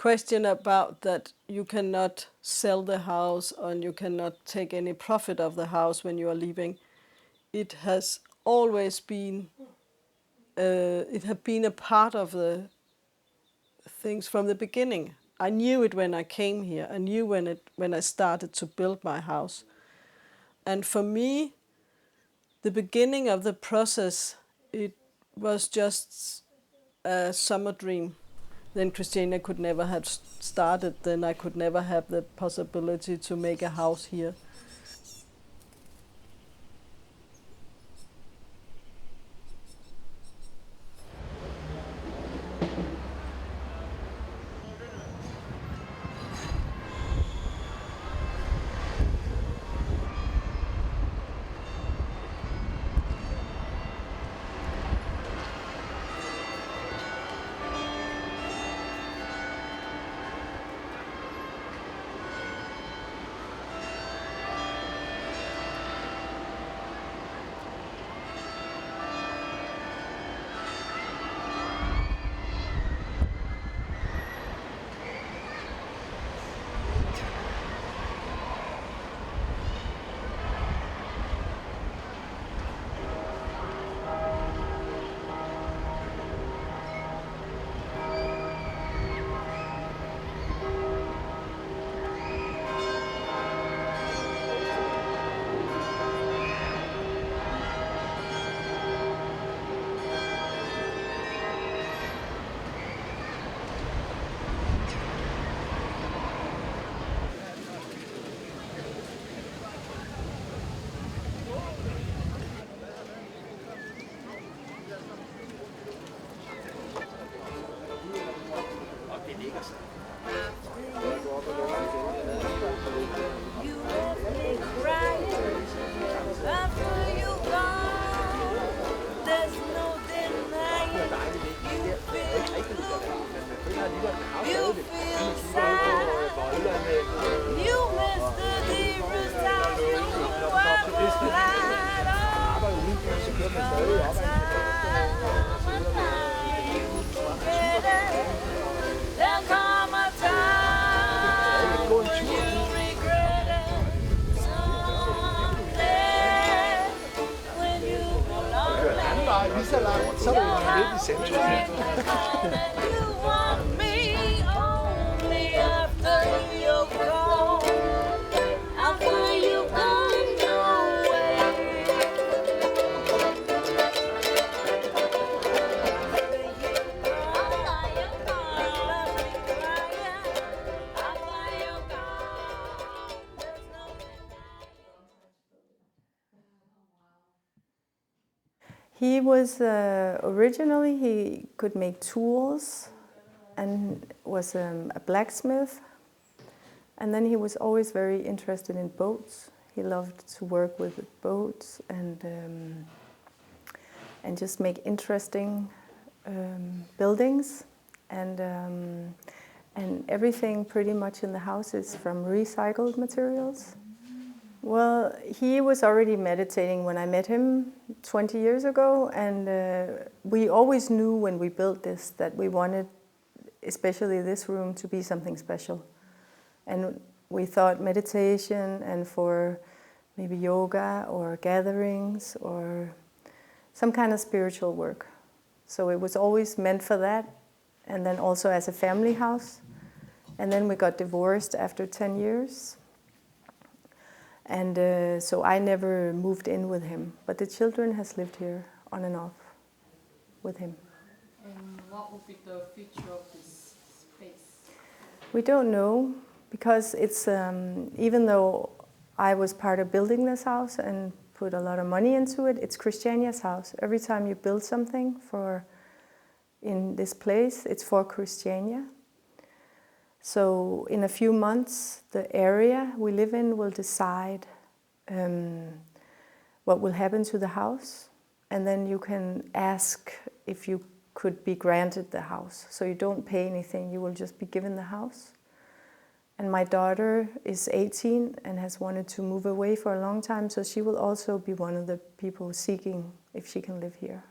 question about that you cannot sell the house and you cannot take any profit of the house when you are leaving, it has always been, it had been a part of the things from the beginning. I knew it when I came here. I knew when I started to build my house. And for me, the beginning of the process, it was just a summer dream. Then Christiania could never have started. Then I could never have the possibility to make a house here. He was originally he could make tools and was a blacksmith, and then he was always very interested in boats. He loved to work with boats and just make interesting buildings, and everything pretty much in the house is from recycled materials. Well, he was already meditating when I met him 20 years ago, and we always knew when we built this that we wanted, especially this room, to be something special. And we thought meditation and for maybe yoga or gatherings or some kind of spiritual work. So it was always meant for that, and then also as a family house. And then we got divorced after 10 years. And so I never moved in with him, but the children has lived here on and off with him. And what would be the future of this space? We don't know, because it's even though I was part of building this house and put a lot of money into it, it's Christiania's house. Every time you build something in this place, it's for Christiania. So in a few months, the area we live in will decide what will happen to the house. And then you can ask if you could be granted the house. So you don't pay anything, you will just be given the house. And my daughter is 18 and has wanted to move away for a long time, so she will also be one of the people seeking if she can live here.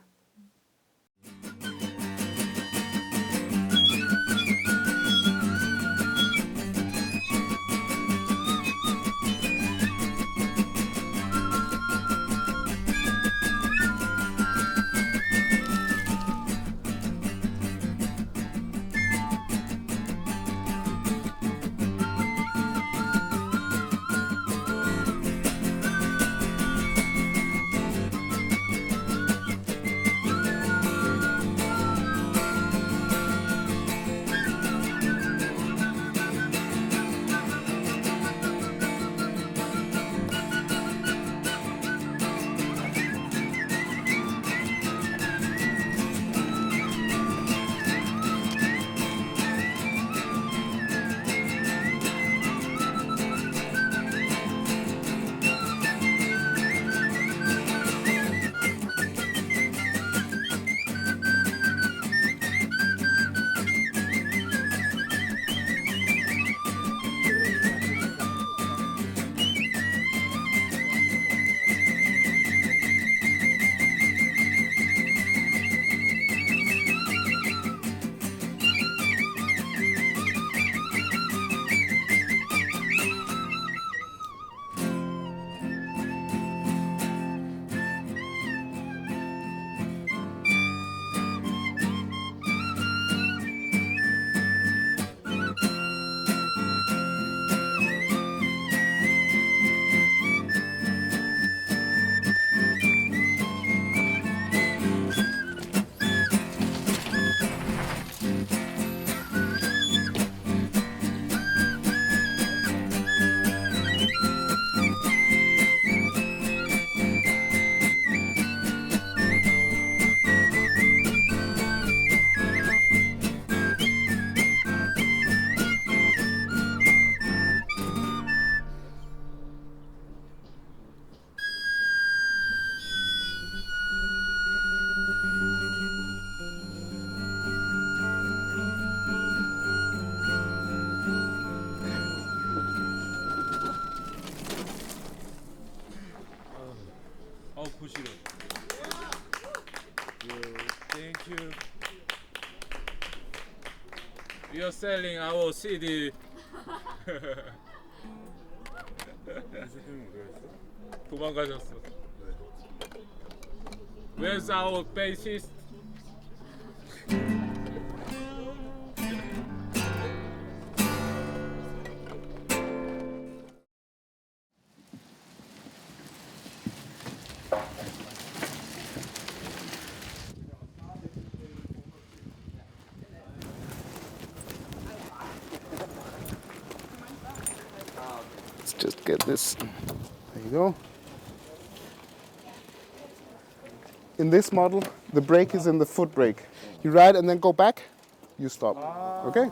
We are selling our CD. 도망가셨어. Where's our bassist? Let's just get this. There you go. In this model, the brake is in the foot brake. You ride and then go back, you stop. Okay?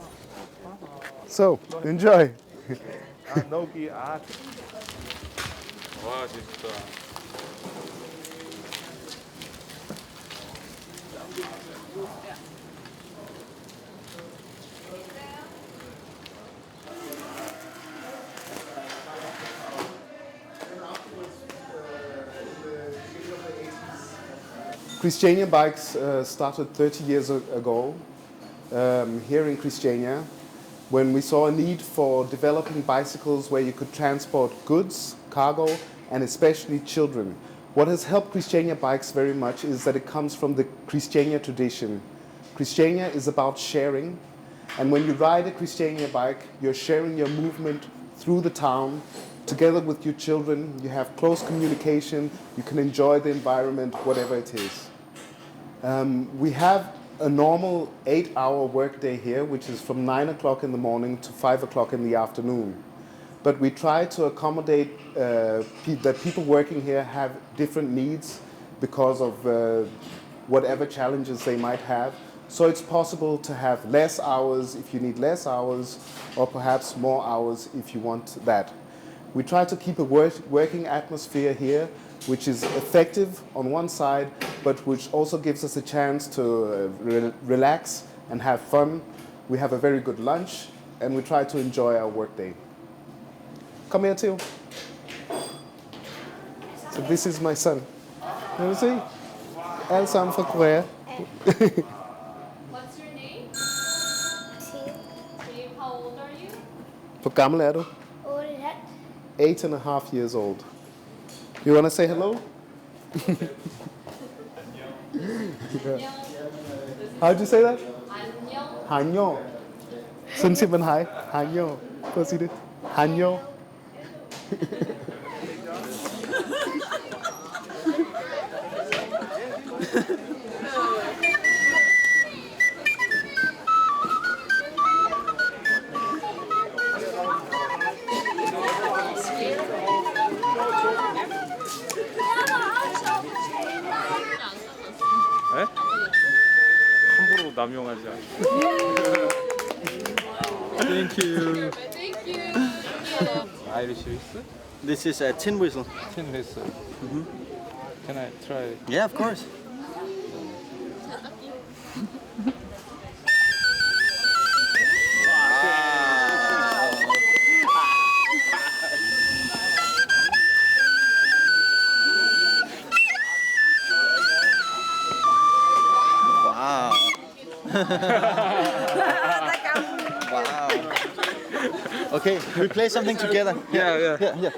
So, enjoy. 노기 아. 와 진짜. Christiania Bikes started 30 years ago here in Christiania when we saw a need for developing bicycles where you could transport goods, cargo, and especially children. What has helped Christiania Bikes very much is that it comes from the Christiania tradition. Christiania is about sharing, and when you ride a Christiania bike, you're sharing your movement through the town together with your children. You have close communication, you can enjoy the environment, whatever it is. We have a normal 8-hour workday here, which is from 9 o'clock in the morning to 5 o'clock in the afternoon. But we try to accommodate that people working here have different needs because of whatever challenges they might have. So it's possible to have less hours if you need less hours, or perhaps more hours if you want that. We try to keep a working atmosphere here, which is effective on one side, but which also gives us a chance to relax and have fun. We have a very good lunch, and we try to enjoy our workday. Come here, Theo. So this is my son. You want to see? Alle sammen fra Korea. What's your name? Steve, how old are you? Hvor gammel er du? 8.5 years old. You want to say hello? How'd you say that? 한요. Sådan siger man hej. 한요. Prøv at sige det. 한요. 에? 함부로 남용하지 않아. Thank you. Thank you. Irish whistle? This is a tin whistle. Tin whistle. Can I try? Yeah, of course. Wow. Wow. Okay, we play something together. Yeah. Thank you.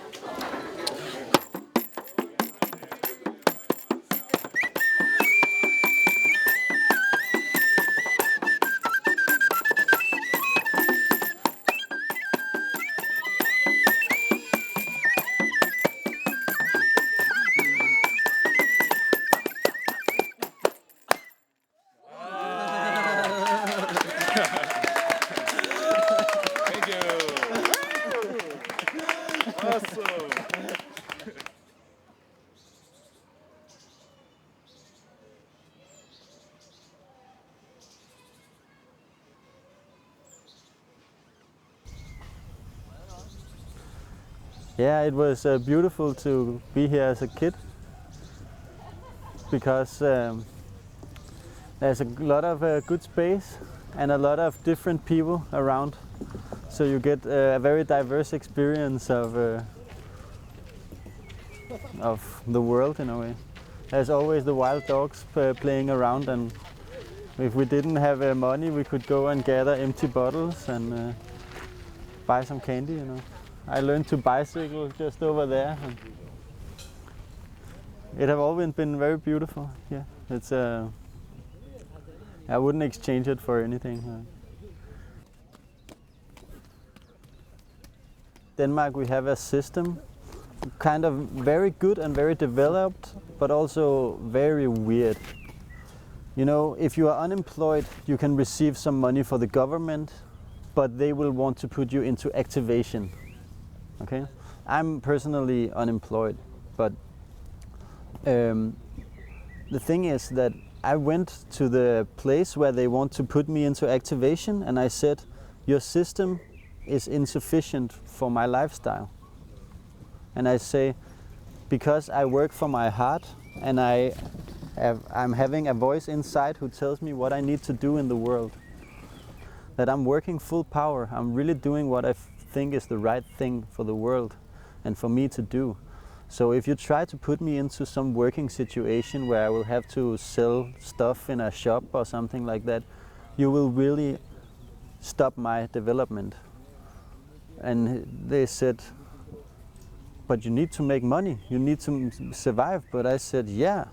Awesome. Yeah, it was beautiful to be here as a kid because there's a lot of good space and a lot of different people around, so you get a very diverse experience of the world in a way. There's always the wild dogs playing around, and If we didn't have money, we could go and gather empty bottles and buy some candy, you know. I learned to bicycle just over there. And it have always been very beautiful. Yeah, it's I wouldn't exchange it for anything. Denmark, we have a system, kind of very good and very developed, but also very weird. You know, if you are unemployed, you can receive some money for the government, but they will want to put you into activation. Okay? I'm personally unemployed, but the thing is that I went to the place where they want to put me into activation, and I said, your system is insufficient for my lifestyle. And I say, because I work for my heart and I'm having a voice inside who tells me what I need to do in the world, that I'm working full power, I'm really doing what I think is the right thing for the world and for me to do. So if you try to put me into some working situation where I will have to sell stuff in a shop or something like that, you will really stop my development. And they said, but you need to make money, you need to survive. But I said, yeah,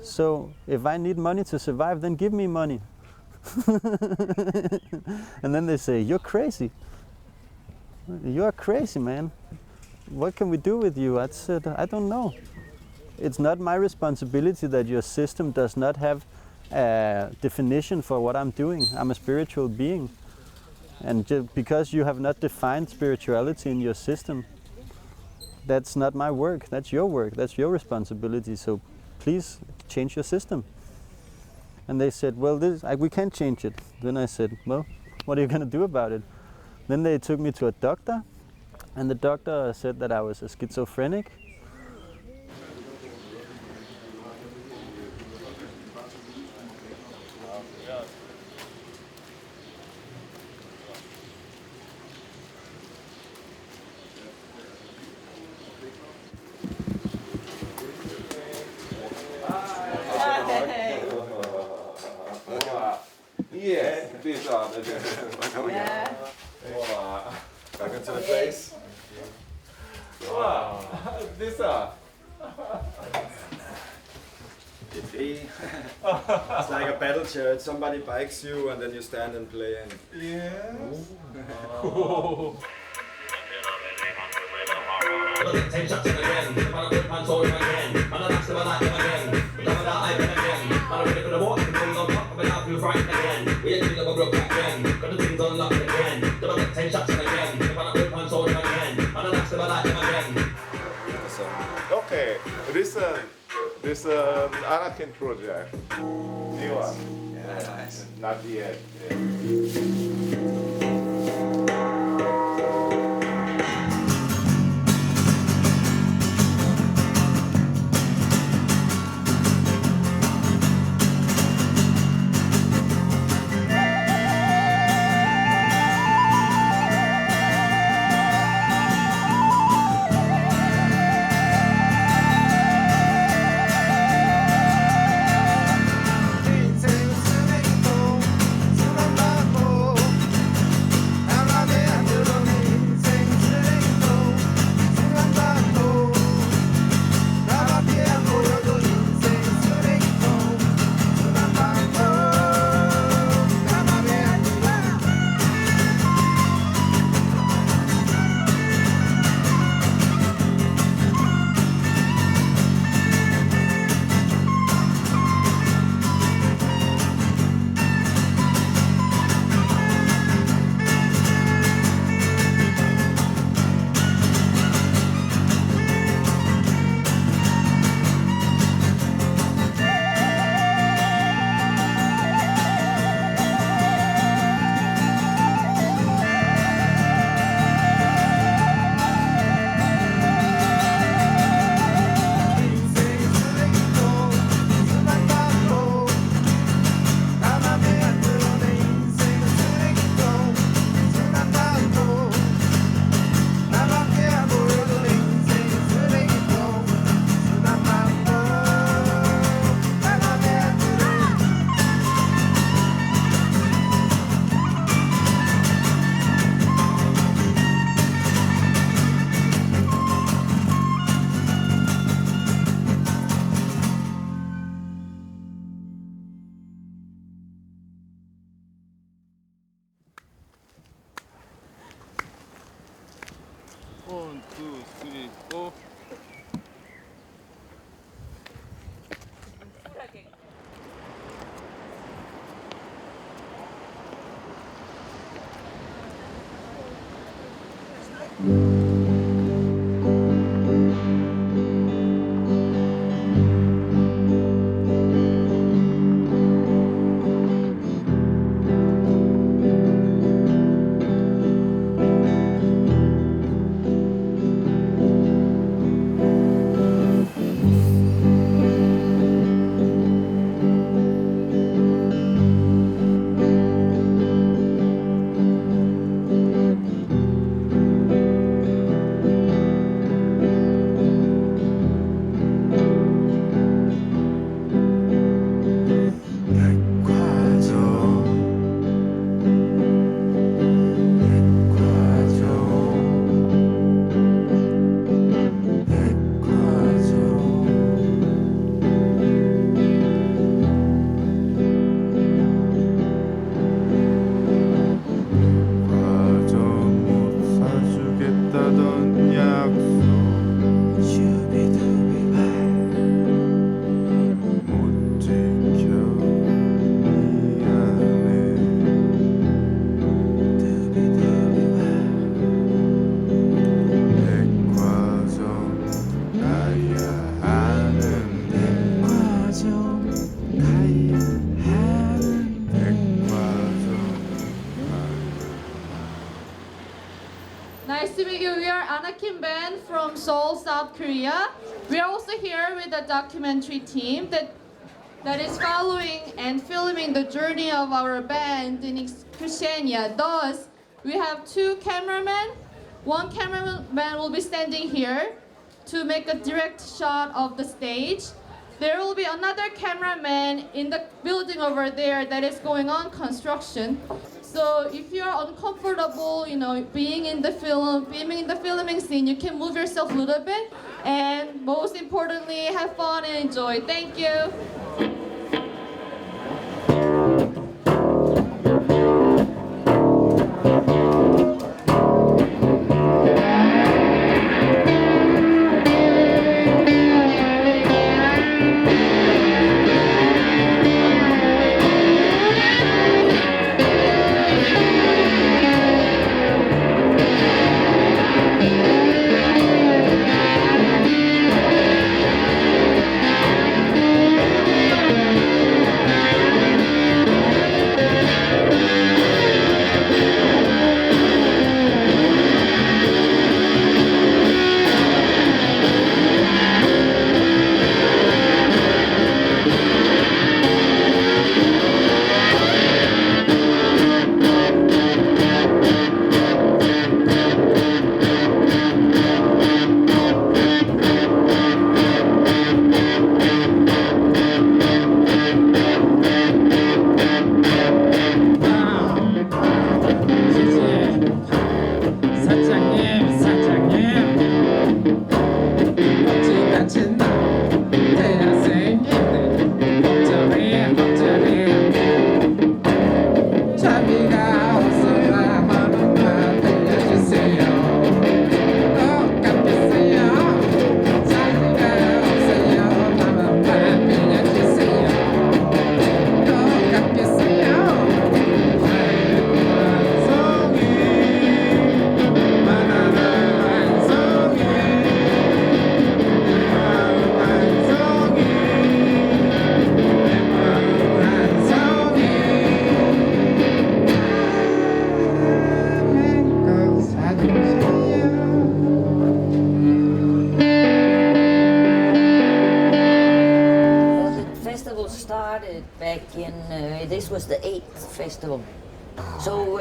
so if I need money to survive, then give me money. And then they say, you're crazy. You're crazy, man. What can we do with you? I said, I don't know. It's not my responsibility that your system does not have a definition for what I'm doing. I'm a spiritual being. And just because you have not defined spirituality in your system, that's not my work, that's your work, that's your responsibility. So please change your system. And they said, well, we can't change it. Then I said, well, what are you going to do about it? Then they took me to a doctor, and the doctor said that I was a schizophrenic. Yes, these are the Yeah. Wow. Welcome to the place. Wow. These are. It's like a battle chariot. Somebody bikes you and then you stand and play. And yes. Okay, this Anakin project. New one. Yeah, nice. Not yet. Nice to meet you. We are Anakin Band from Seoul, South Korea. We are also here with a documentary team that is following and filming the journey of our band in Christiania. Thus, we have two cameramen. One cameraman will be standing here to make a direct shot of the stage. There will be another cameraman in the building over there that is going on construction. So if you're uncomfortable, being in the filming scene, you can move yourself a little bit. And most importantly, have fun and enjoy. Thank you. This was the 8th festival. So,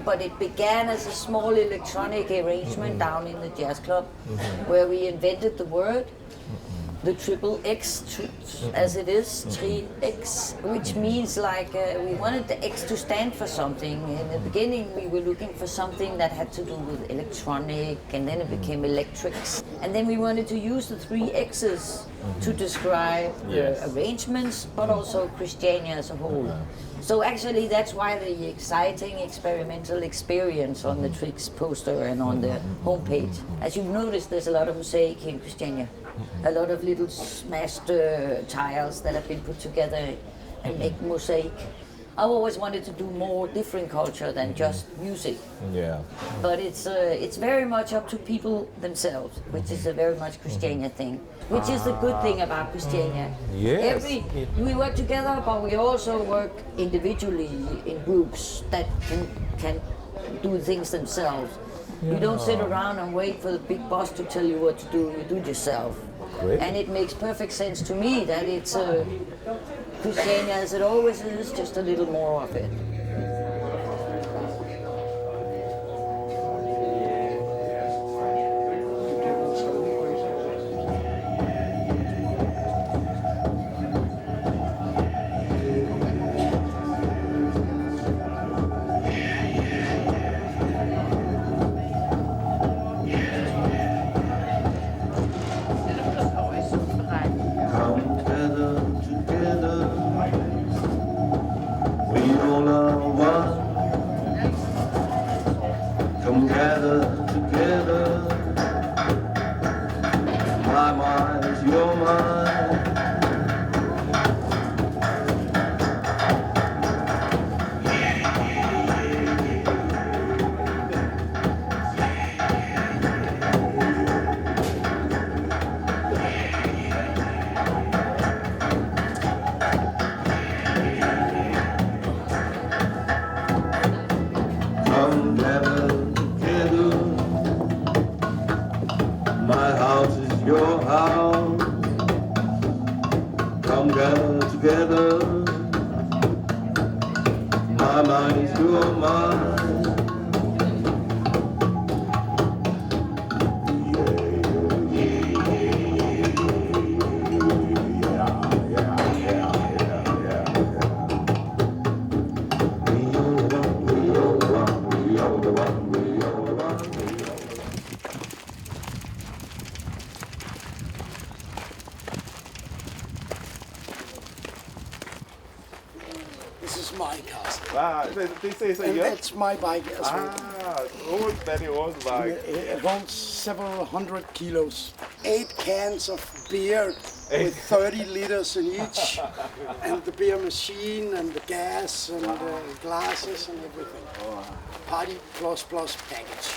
but it began as a small electronic arrangement down in the jazz club, where we invented the word, the triple X, as it is, 3X, which means like we wanted the X to stand for something. In the beginning, we were looking for something that had to do with electronic, and then it became electrics. And then we wanted to use the 3 X's to describe the arrangements, but also Christiania as a whole. So actually, that's why the exciting experimental experience on the Tricks poster and on the homepage. As you've noticed, there's a lot of mosaic in Christiania. A lot of little smashed tiles that have been put together and make mosaic. I always wanted to do more different culture than just music. Yeah. But it's very much up to people themselves, which is a very much Christiania thing, which is the good thing about Christiania. Yes. We work together, but we also work individually in groups that can do things themselves. You don't sit around and wait for the big boss to tell you what to do. You do it yourself. Great. And it makes perfect sense to me that it's Christiania as it always is, just a little more of it. This is my castle. This is And yours? that's my bike as well. Old, very old bike. It holds several hundred kilos. 8 cans of beer Eight. with 30 liters in each, and the beer machine and the gas and the glasses and everything. Party plus package.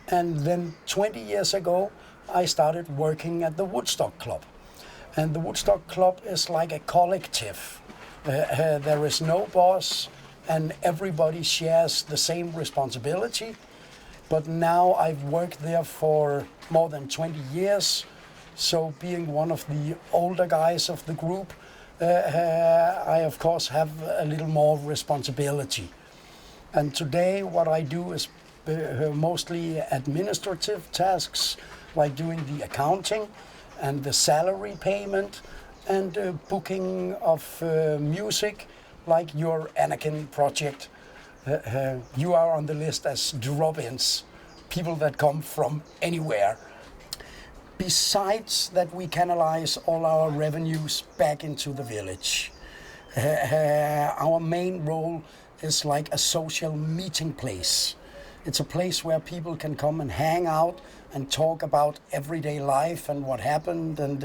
And then 20 years ago, I started working at the Woodstock Club. And the Woodstock Club is like a collective. There is no boss, and everybody shares the same responsibility. But now I've worked there for more than 20 years. So being one of the older guys of the group, I of course have a little more responsibility. And today what I do is mostly administrative tasks, like doing the accounting and the salary payment and booking of music, like your Anakin project. You are on the list as drop-ins, people that come from anywhere. Besides that, we canalize all our revenues back into the village. Our main role is like a social meeting place. It's a place where people can come and hang out and talk about everyday life and what happened, and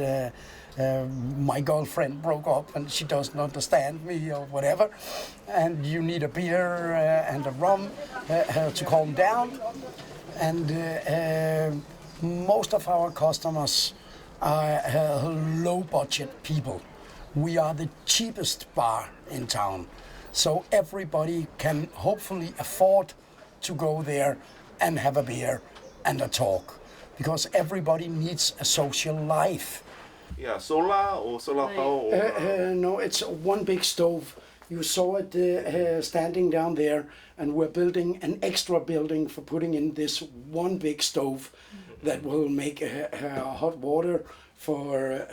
my girlfriend broke up and she doesn't understand me or whatever, and you need a beer and a rum to calm down. And most of our customers are low-budget people. We are the cheapest bar in town, so everybody can hopefully afford to go there and have a beer and a talk, because everybody needs a social life. Yeah, solar or solar power? Or, No, it's one big stove. You saw it standing down there, and we're building an extra building for putting in this one big stove that will make hot water for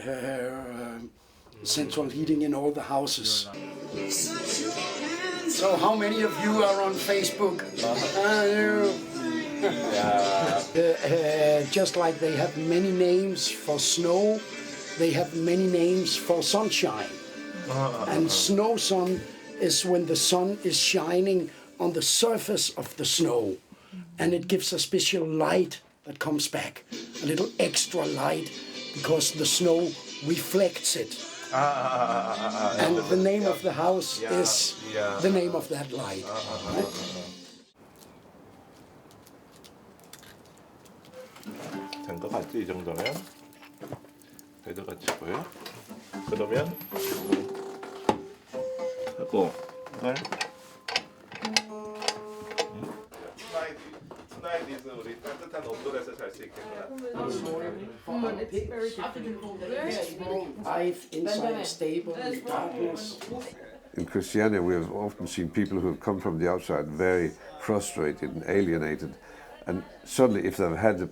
central heating in all the houses. So how many of you are on Facebook? Just like they have many names for snow, they have many names for sunshine. And snow sun is when the sun is shining on the surface of the snow, and it gives a special light that comes back, a little extra light, because the snow reflects it. And the name of the house is the name of that light. 된 것 같지? 이 정도면 될 것 같고요. 그러면 하고 이걸 tonight is 우리 따뜻한 온돌에서 잘 수 있겠구나. Life inside a stable in darkness. In Christiania, we have often seen people who have come from the outside very frustrated and alienated, and suddenly, if they've had the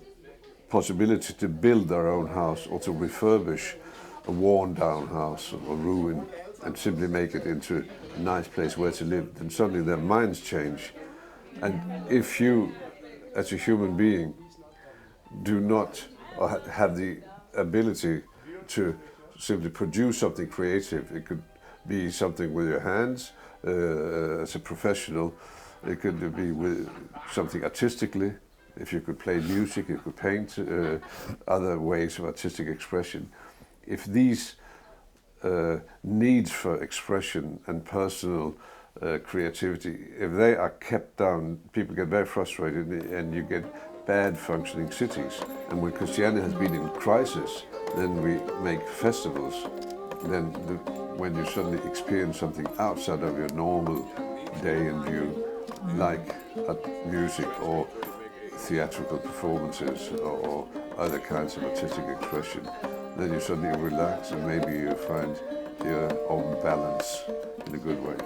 possibility to build their own house or to refurbish a worn-down house or ruin and simply make it into a nice place where to live, then suddenly their minds change. And if you, as a human being, do not have the ability to simply produce something creative, it could be something with your hands as a professional, it could be with something artistically. If you could play music, you could paint, other ways of artistic expression. If these needs for expression and personal creativity, if they are kept down, people get very frustrated and you get bad functioning cities. And when Christiania has been in crisis, then we make festivals. Then when you suddenly experience something outside of your normal day and view, like music or theatrical performances or other kinds of artistic expression, then you suddenly relax and maybe you find your own balance in a good way.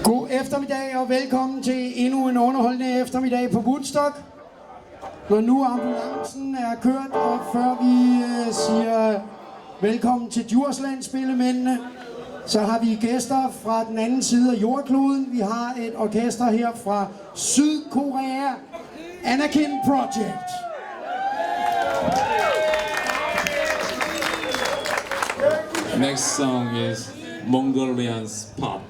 God eftermiddag og velkommen til endnu en underholdende eftermiddag på Woodstock. Når nu ambulancen er kørt, og før vi siger velkommen til Djursland-spillemændene, så har vi gæster fra den anden side af jordkloden. Vi har et orkester her fra Sydkorea, Anakin Project. Next song is Mongolian's Pop.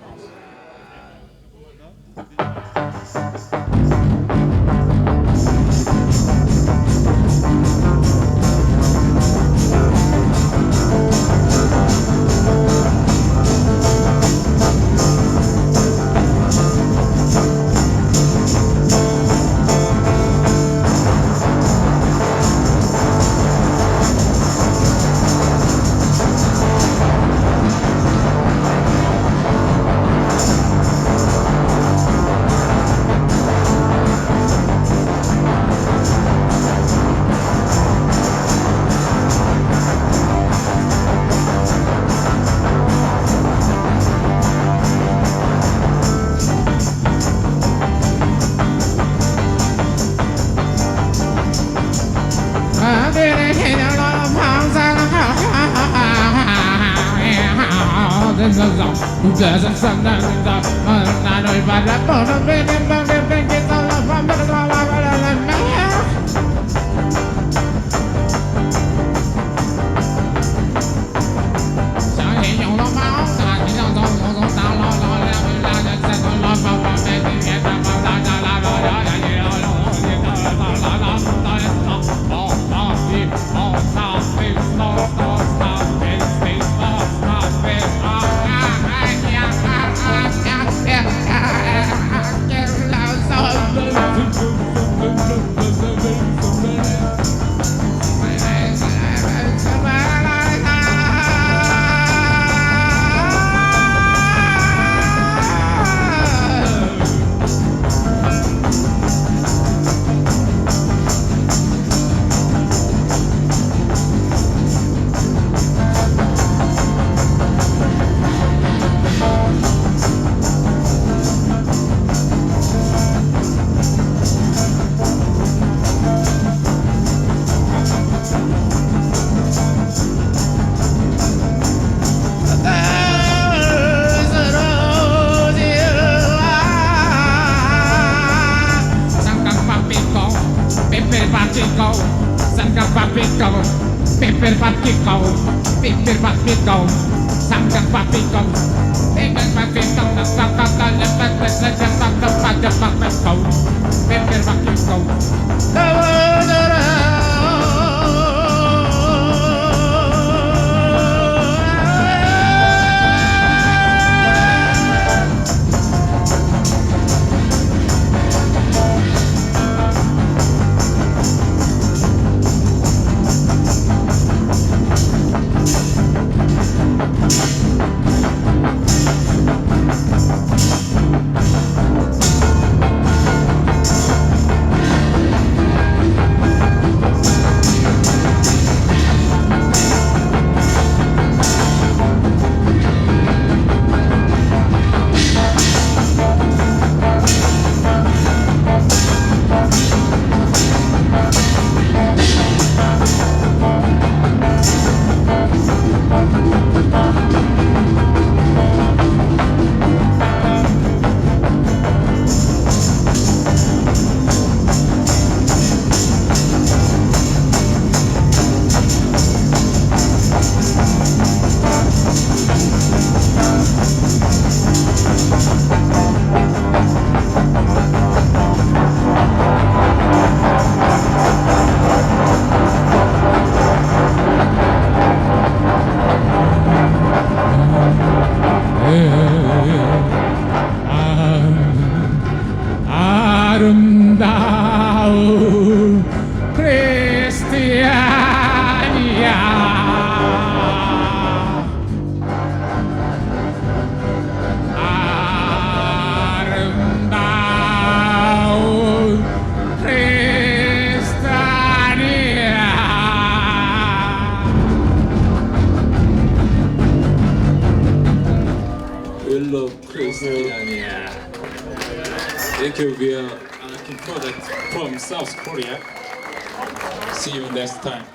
Get loud. 쌈장밥이고 삐삐밥이고 삐삐밥이고 쌈장밥이고 삐삐밥이고 아름다운 크리스티아니아 아름다운 크리스티아니아 We love Christiania. Thank you. We are Anakin Project from South Korea. See you next time.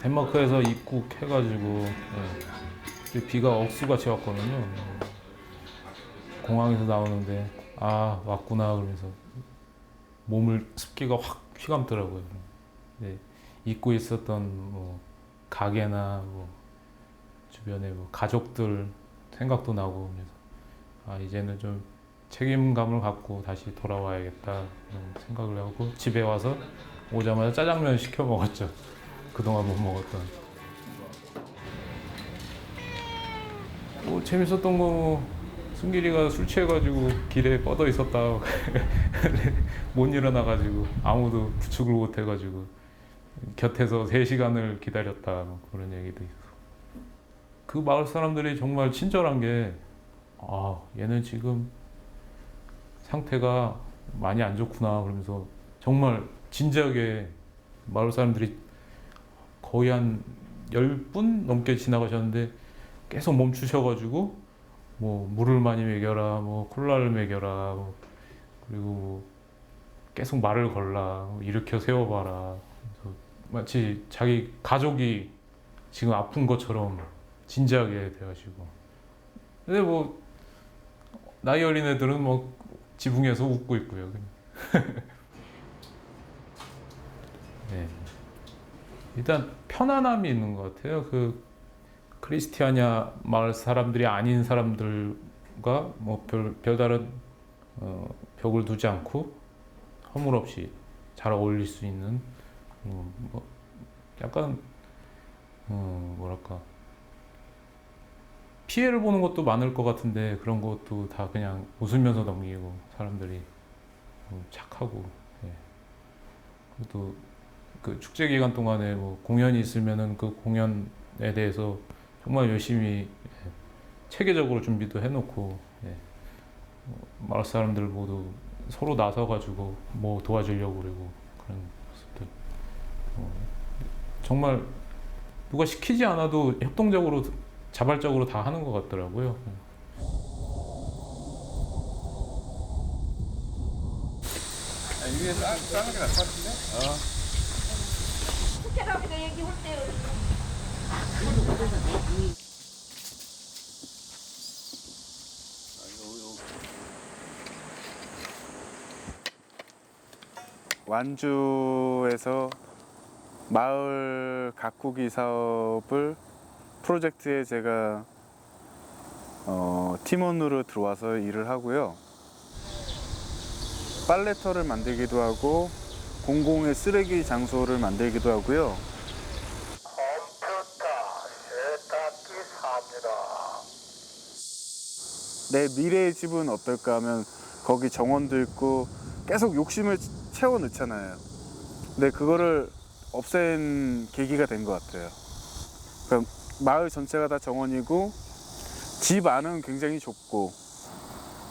덴마크에서 입국해가지고 비가 억수같이 왔거든요. 공항에서 나오는데 아 왔구나 그러면서 몸을 습기가 확 휘감더라고요. 잊고 있었던 뭐 가게나 뭐 주변에 뭐 가족들 생각도 나고 그래서 아 이제는 좀 책임감을 갖고 다시 돌아와야겠다 그런 생각을 하고 집에 와서 오자마자 짜장면 시켜 먹었죠. 그동안 못 먹었던. 뭐 재밌었던 거 뭐 승길이가 술 취해가지고 길에 뻗어 있었다 못 일어나가지고 아무도 부축을 못 해가지고 곁에서 3시간을 기다렸다 뭐 그런 얘기도 있어. 그 마을 사람들이 정말 친절한 게 아 얘는 지금 상태가 많이 안 좋구나 그러면서 정말 진지하게 마을 사람들이 거의 한 10분 넘게 지나가셨는데 계속 멈추셔가지고 뭐 물을 많이 먹여라, 뭐 콜라를 먹여라, 뭐 그리고 뭐 계속 말을 걸라, 뭐 일으켜 세워봐라. 그래서 마치 자기 가족이 지금 아픈 것처럼 진지하게 대하시고. 근데 뭐 나이 어린 애들은 뭐 지붕에서 웃고 있고요. 네. 일단 편안함이 있는 것 같아요. 그 크리스티아니아 마을 사람들이 아닌 사람들과 뭐 별다른 벽을 두지 않고 허물없이 잘 어울릴 수 있는 뭐 약간 뭐랄까 피해를 보는 것도 많을 것 같은데 그런 것도 다 그냥 웃으면서 넘기고 사람들이 착하고 예. 또 그 축제 기간 동안에 뭐 공연이 있으면은 그 공연에 대해서 정말 열심히 체계적으로 준비도 해놓고 마을 사람들 모두 서로 나서가지고 뭐 도와주려고 그러고 그런 모습들 정말 누가 시키지 않아도 협동적으로 자발적으로 다 하는 것 같더라고요. 위에 싸는 게 나을 것 같은데? 숙제라고 얘기 올 때요. 완주에서 마을 가꾸기 사업을 프로젝트에 제가 팀원으로 들어와서 일을 하고요. 빨래터를 만들기도 하고 공공의 쓰레기 장소를 만들기도 하고요. 내 미래의 집은 어떨까 하면 거기 정원도 있고 계속 욕심을 채워 넣잖아요. 근데 그거를 없앤 계기가 된 것 같아요. 그러니까 마을 전체가 다 정원이고 집 안은 굉장히 좁고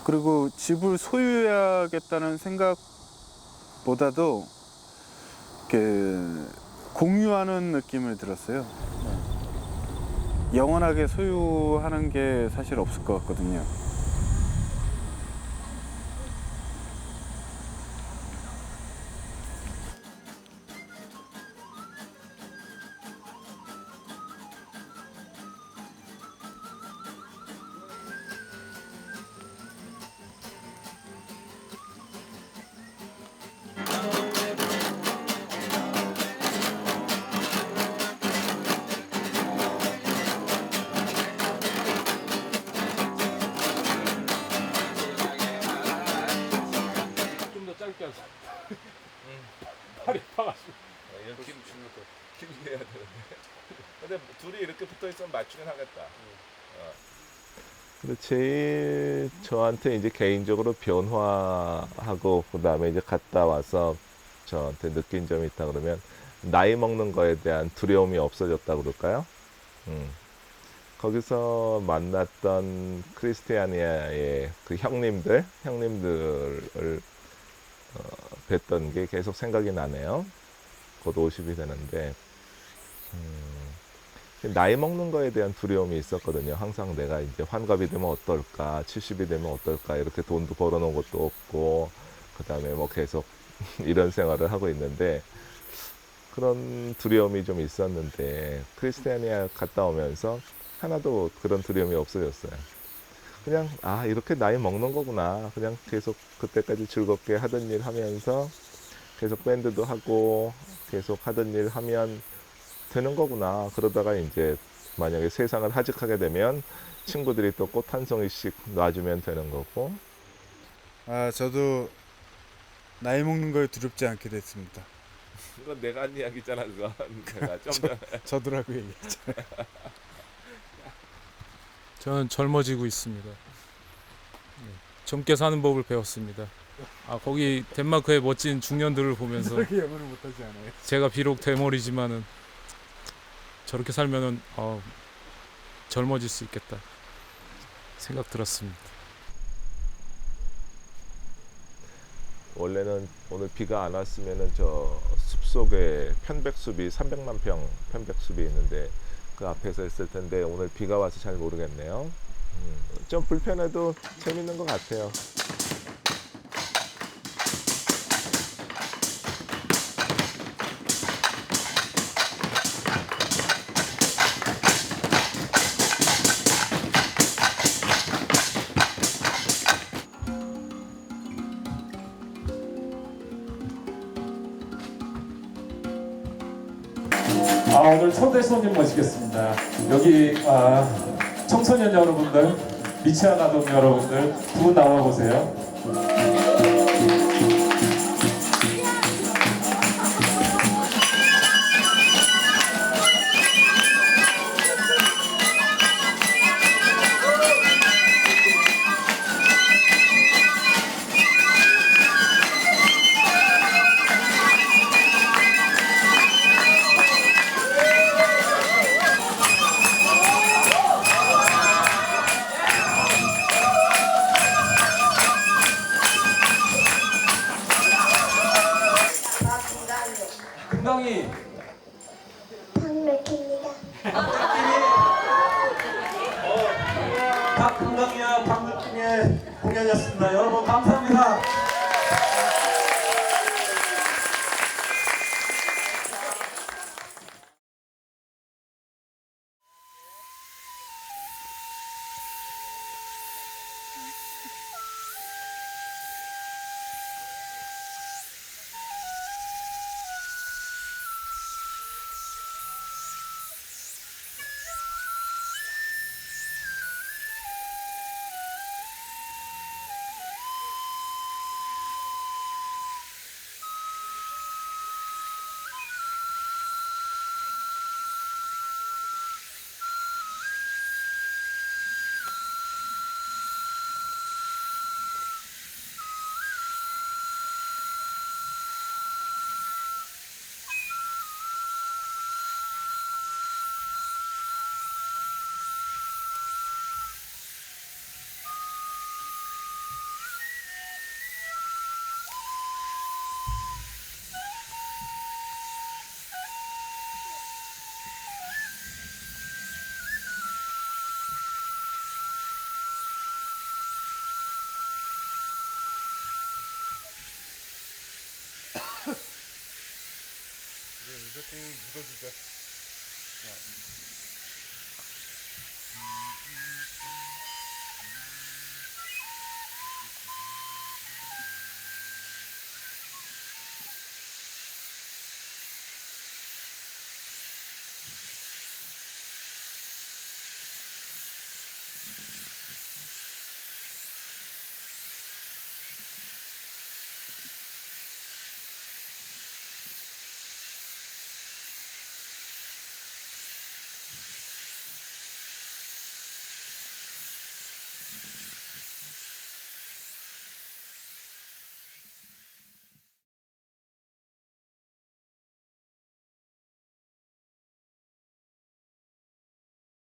그리고 집을 소유해야겠다는 생각보다도 이렇게 공유하는 느낌을 들었어요. 영원하게 소유하는 게 사실 없을 것 같거든요. 팔이 파가지고. 이런 김 해야 되는데. 근데 둘이 이렇게 붙어 있으면 맞추긴 하겠다. 근데 제일 저한테 이제 개인적으로 변화하고 그다음에 이제 갔다 와서 저한테 느낀 점이 있다 그러면 나이 먹는 거에 대한 두려움이 없어졌다 그럴까요? 거기서 만났던 크리스티아니아의 그 형님들을 뵀던 게 계속 생각이 나네요. 곧 50이 되는데 나이 먹는 거에 대한 두려움이 있었거든요. 항상 내가 이제 환갑이 되면 어떨까, 70이 되면 어떨까, 이렇게 돈도 벌어놓은 것도 없고, 그 다음에 뭐 계속 이런 생활을 하고 있는데, 그런 두려움이 좀 있었는데 크리스티아니아 갔다 오면서 하나도 그런 두려움이 없어졌어요. 그냥 이렇게 나이 먹는 거구나. 그냥 계속 그때까지 즐겁게 하던 일 하면서 계속 밴드도 하고 계속 하던 일 하면 되는 거구나. 그러다가 이제 만약에 세상을 하직하게 되면 친구들이 또 꽃 한 송이씩 놔주면 되는 거고. 저도 나이 먹는 걸 두렵지 않게 됐습니다. 그건 내가 한 이야기잖아, 그건. 내가 좀 전에. 저도라고 얘기했잖아요. 저는 젊어지고 있습니다. 젊게 사는 법을 배웠습니다. 거기 덴마크의 멋진 중년들을 보면서 그렇게 영어를 못하지 않아요. 제가 비록 대머리지만은 저렇게 살면은 젊어질 수 있겠다 생각 들었습니다. 원래는 오늘 비가 안 왔으면은 저 숲속에 편백숲이 300만 평 편백숲이 있는데 그 앞에서 했을 텐데 오늘 비가 와서 잘 모르겠네요. 좀 불편해도 재밌는 것 같아요. 오늘 초대 손님 모시겠습니다. 여기 청소년 여러분들, 미취학 아동 여러분들 두 분 나와 보세요. 금강이 박금강이와 박느낌의 공연이었습니다. 여러분 감사합니다. 이것도 묻어주자.